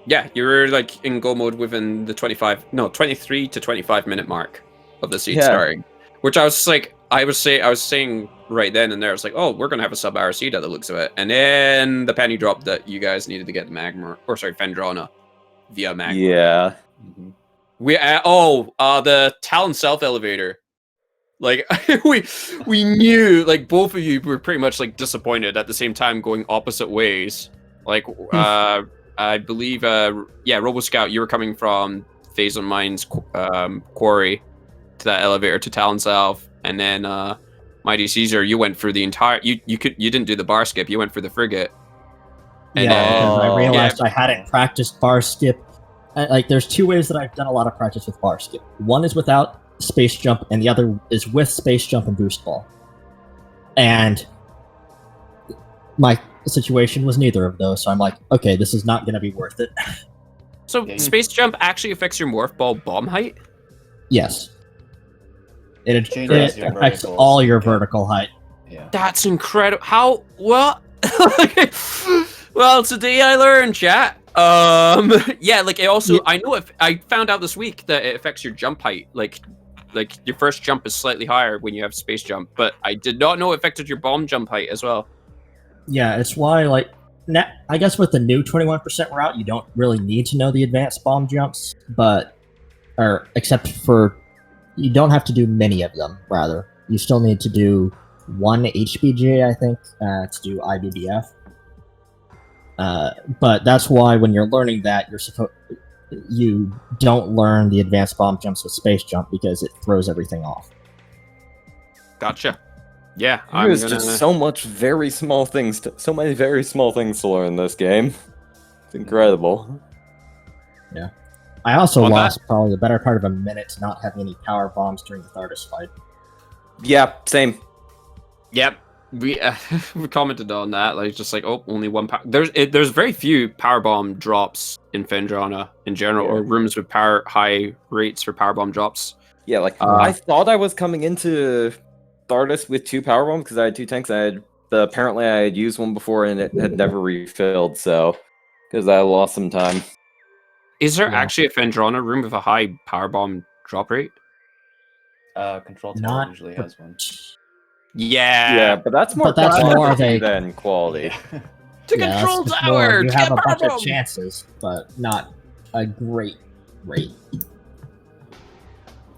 Yeah, you were in go mode within the 23 to 25 minute mark of the seed starting, which I was saying right then and there. I was like, oh, we're gonna have a sub-hour seed at the looks of it, and then the penny dropped that you guys needed to get the Fendrana via Magma. Yeah. Mm-hmm. The Talon South elevator. We knew both of you were pretty much disappointed at the same time going opposite ways. I believe Roboscout, you were coming from Phazon Mines quarry to that elevator to Talon South, and then Mighty Caesar, you went for the entire you didn't do the bar skip, you went for the frigate. And because I realized I hadn't practiced bar skip. There's 2 ways that I've done a lot of practice with bar skip. One is without space jump, and the other is with space jump and boost ball. And my situation was neither of those, so I'm like, okay, this is not going to be worth it. So space jump actually affects your morph ball bomb height? Yes. It affects all your vertical height. Yeah. That's incredible. How? What? Well, today I learned, chat. It also, I know I found out this week that it affects your jump height. Your first jump is slightly higher when you have space jump, but I did not know it affected your bomb jump height as well. Yeah, it's why, like, I guess with the new 21% route, you don't really need to know the advanced bomb jumps, except for, you don't have to do many of them, rather. You still need to do one HBJ, I think, to do IBBF. But that's why when you're learning that, you don't learn the advanced bomb jumps with space jump because it throws everything off. Gotcha. Yeah, There's just so many very small things to learn in this game. It's incredible. Yeah. I also lost probably the better part of a minute to not having any power bombs during the Thardus fight. Yeah, same. Yep. We commented on that, like just like, oh, only one power. There's very few power bomb drops in Phendrana in general, or rooms with high rates for power bomb drops. Yeah, like I thought I was coming into Thardus with 2 power bombs because I had 2 tanks. Apparently I had used one before and it had never refilled, so because I lost some time. Is there actually a Phendrana room with a high power bomb drop rate? Control Tower usually has one. Yeah, but that's more of a than quality. Control Tower. You have a bunch of chances, but not a great rate.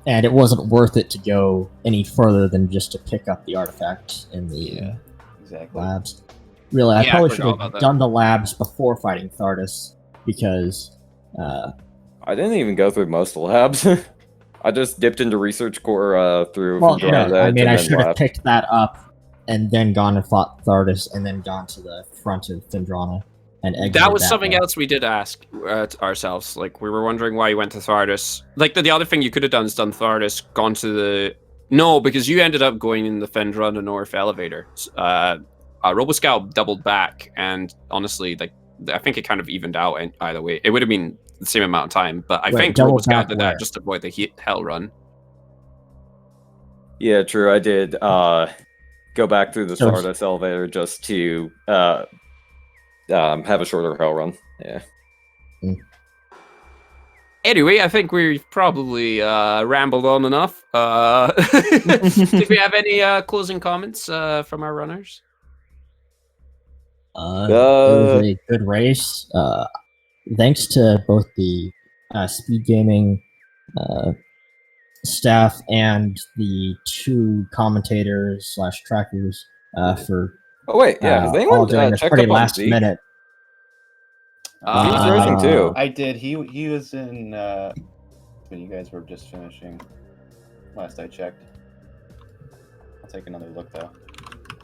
And it wasn't worth it to go any further than just to pick up the artifact in the labs. Really, I probably should have done the labs before fighting Thardus, because I didn't even go through most of the labs. I just dipped into Research Core through. Well, I should have picked that up and then gone and fought Thardus and then gone to the front of Phendrana and exited that was something else we did ask ourselves. Like, we were wondering why you went to Thardus. Like, the other thing you could have done is done Thardus, gone to the... No, because you ended up going in the Phendrana North elevator. Roboscout doubled back, and honestly, like, I think it kind of evened out either way. It would have been the same amount of time, but I think Roboscout did that just to avoid the hell run. Yeah, true. I did go back through the Thardus elevator just to have a shorter hell run. Yeah. Anyway, I think we've probably rambled on enough. Did we have any closing comments from our runners? It was a good race. Thanks to both the SpeedGaming staff and the 2 commentators / trackers for has anyone all doing this pretty last minute. He was racing too. I did. He was in when you guys were just finishing. Last I checked. I'll take another look though.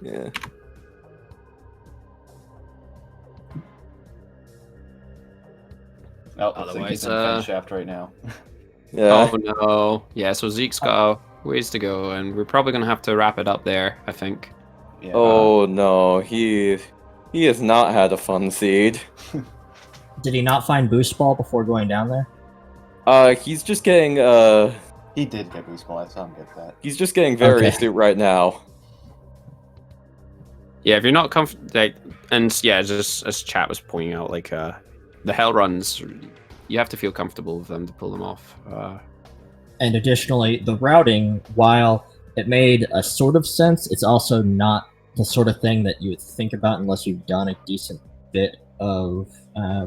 Yeah. Oh, otherwise, he's in Fen Shaft right now. Yeah. Oh no. Yeah, so Zeke's got ways to go, and we're probably gonna have to wrap it up there, I think. Yeah. Oh no, he has not had a fun seed. Did he not find Boost Ball before going down there? He's just getting He did get Boost Ball. I saw him get that. He's just getting very astute right now. Yeah, if you're not comfortable, like, and yeah, just as chat was pointing out, like the hell runs, you have to feel comfortable with them to pull them off. And additionally, the routing, while it made a sort of sense, it's also not the sort of thing that you would think about unless you've done a decent bit of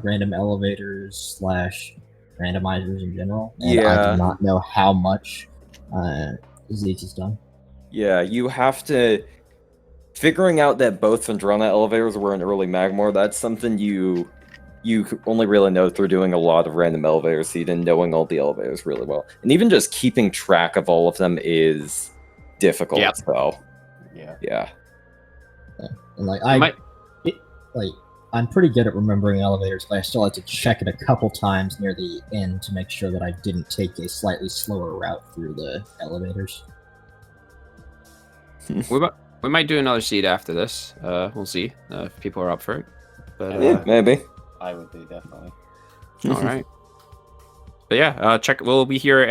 random elevators / randomizers in general. And I do not know how much Zeke has done. Yeah, you have to... Figuring out that both Phendrana elevators were in early Magmor, that's something you only really know through doing a lot of random elevator seed and knowing all the elevators really well. And even just keeping track of all of them is difficult, so... Yeah. And I'm pretty good at remembering elevators, but I still had to check it a couple times near the end to make sure that I didn't take a slightly slower route through the elevators. We might do another seed after this. We'll see if people are up for it. But, yeah, maybe. I would be, definitely. All right. But yeah, we'll be here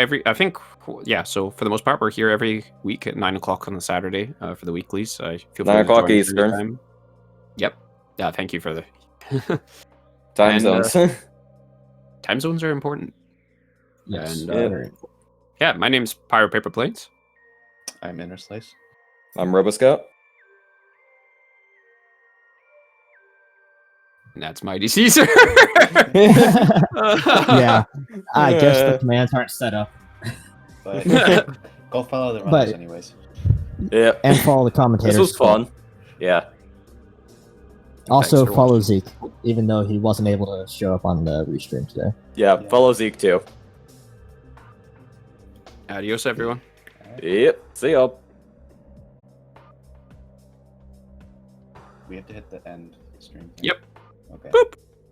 so for the most part, we're here every week at 9 o'clock on the Saturday for the weeklies. Feel free 9 to o'clock join Eastern. anytime. Yep. Yeah, thank you for the... Time zones. Time zones are important. Yes, and, very important. yeah, my name's Pyro Paper Planes. I'm Inner Slice. I'm Roboscout. And that's Mighty Caesar. Yeah, I guess the commands aren't set up. But go follow the runners But- anyways. Yeah. And follow the commentators. This was fun. Yeah. Also Thanks for follow watching. Zeke, even though he wasn't able to show up on the restream today. Yeah. Yeah. Follow Zeke too. Adios, everyone. Yep. See ya. We have to hit the end stream. Yep. Okay. Boop.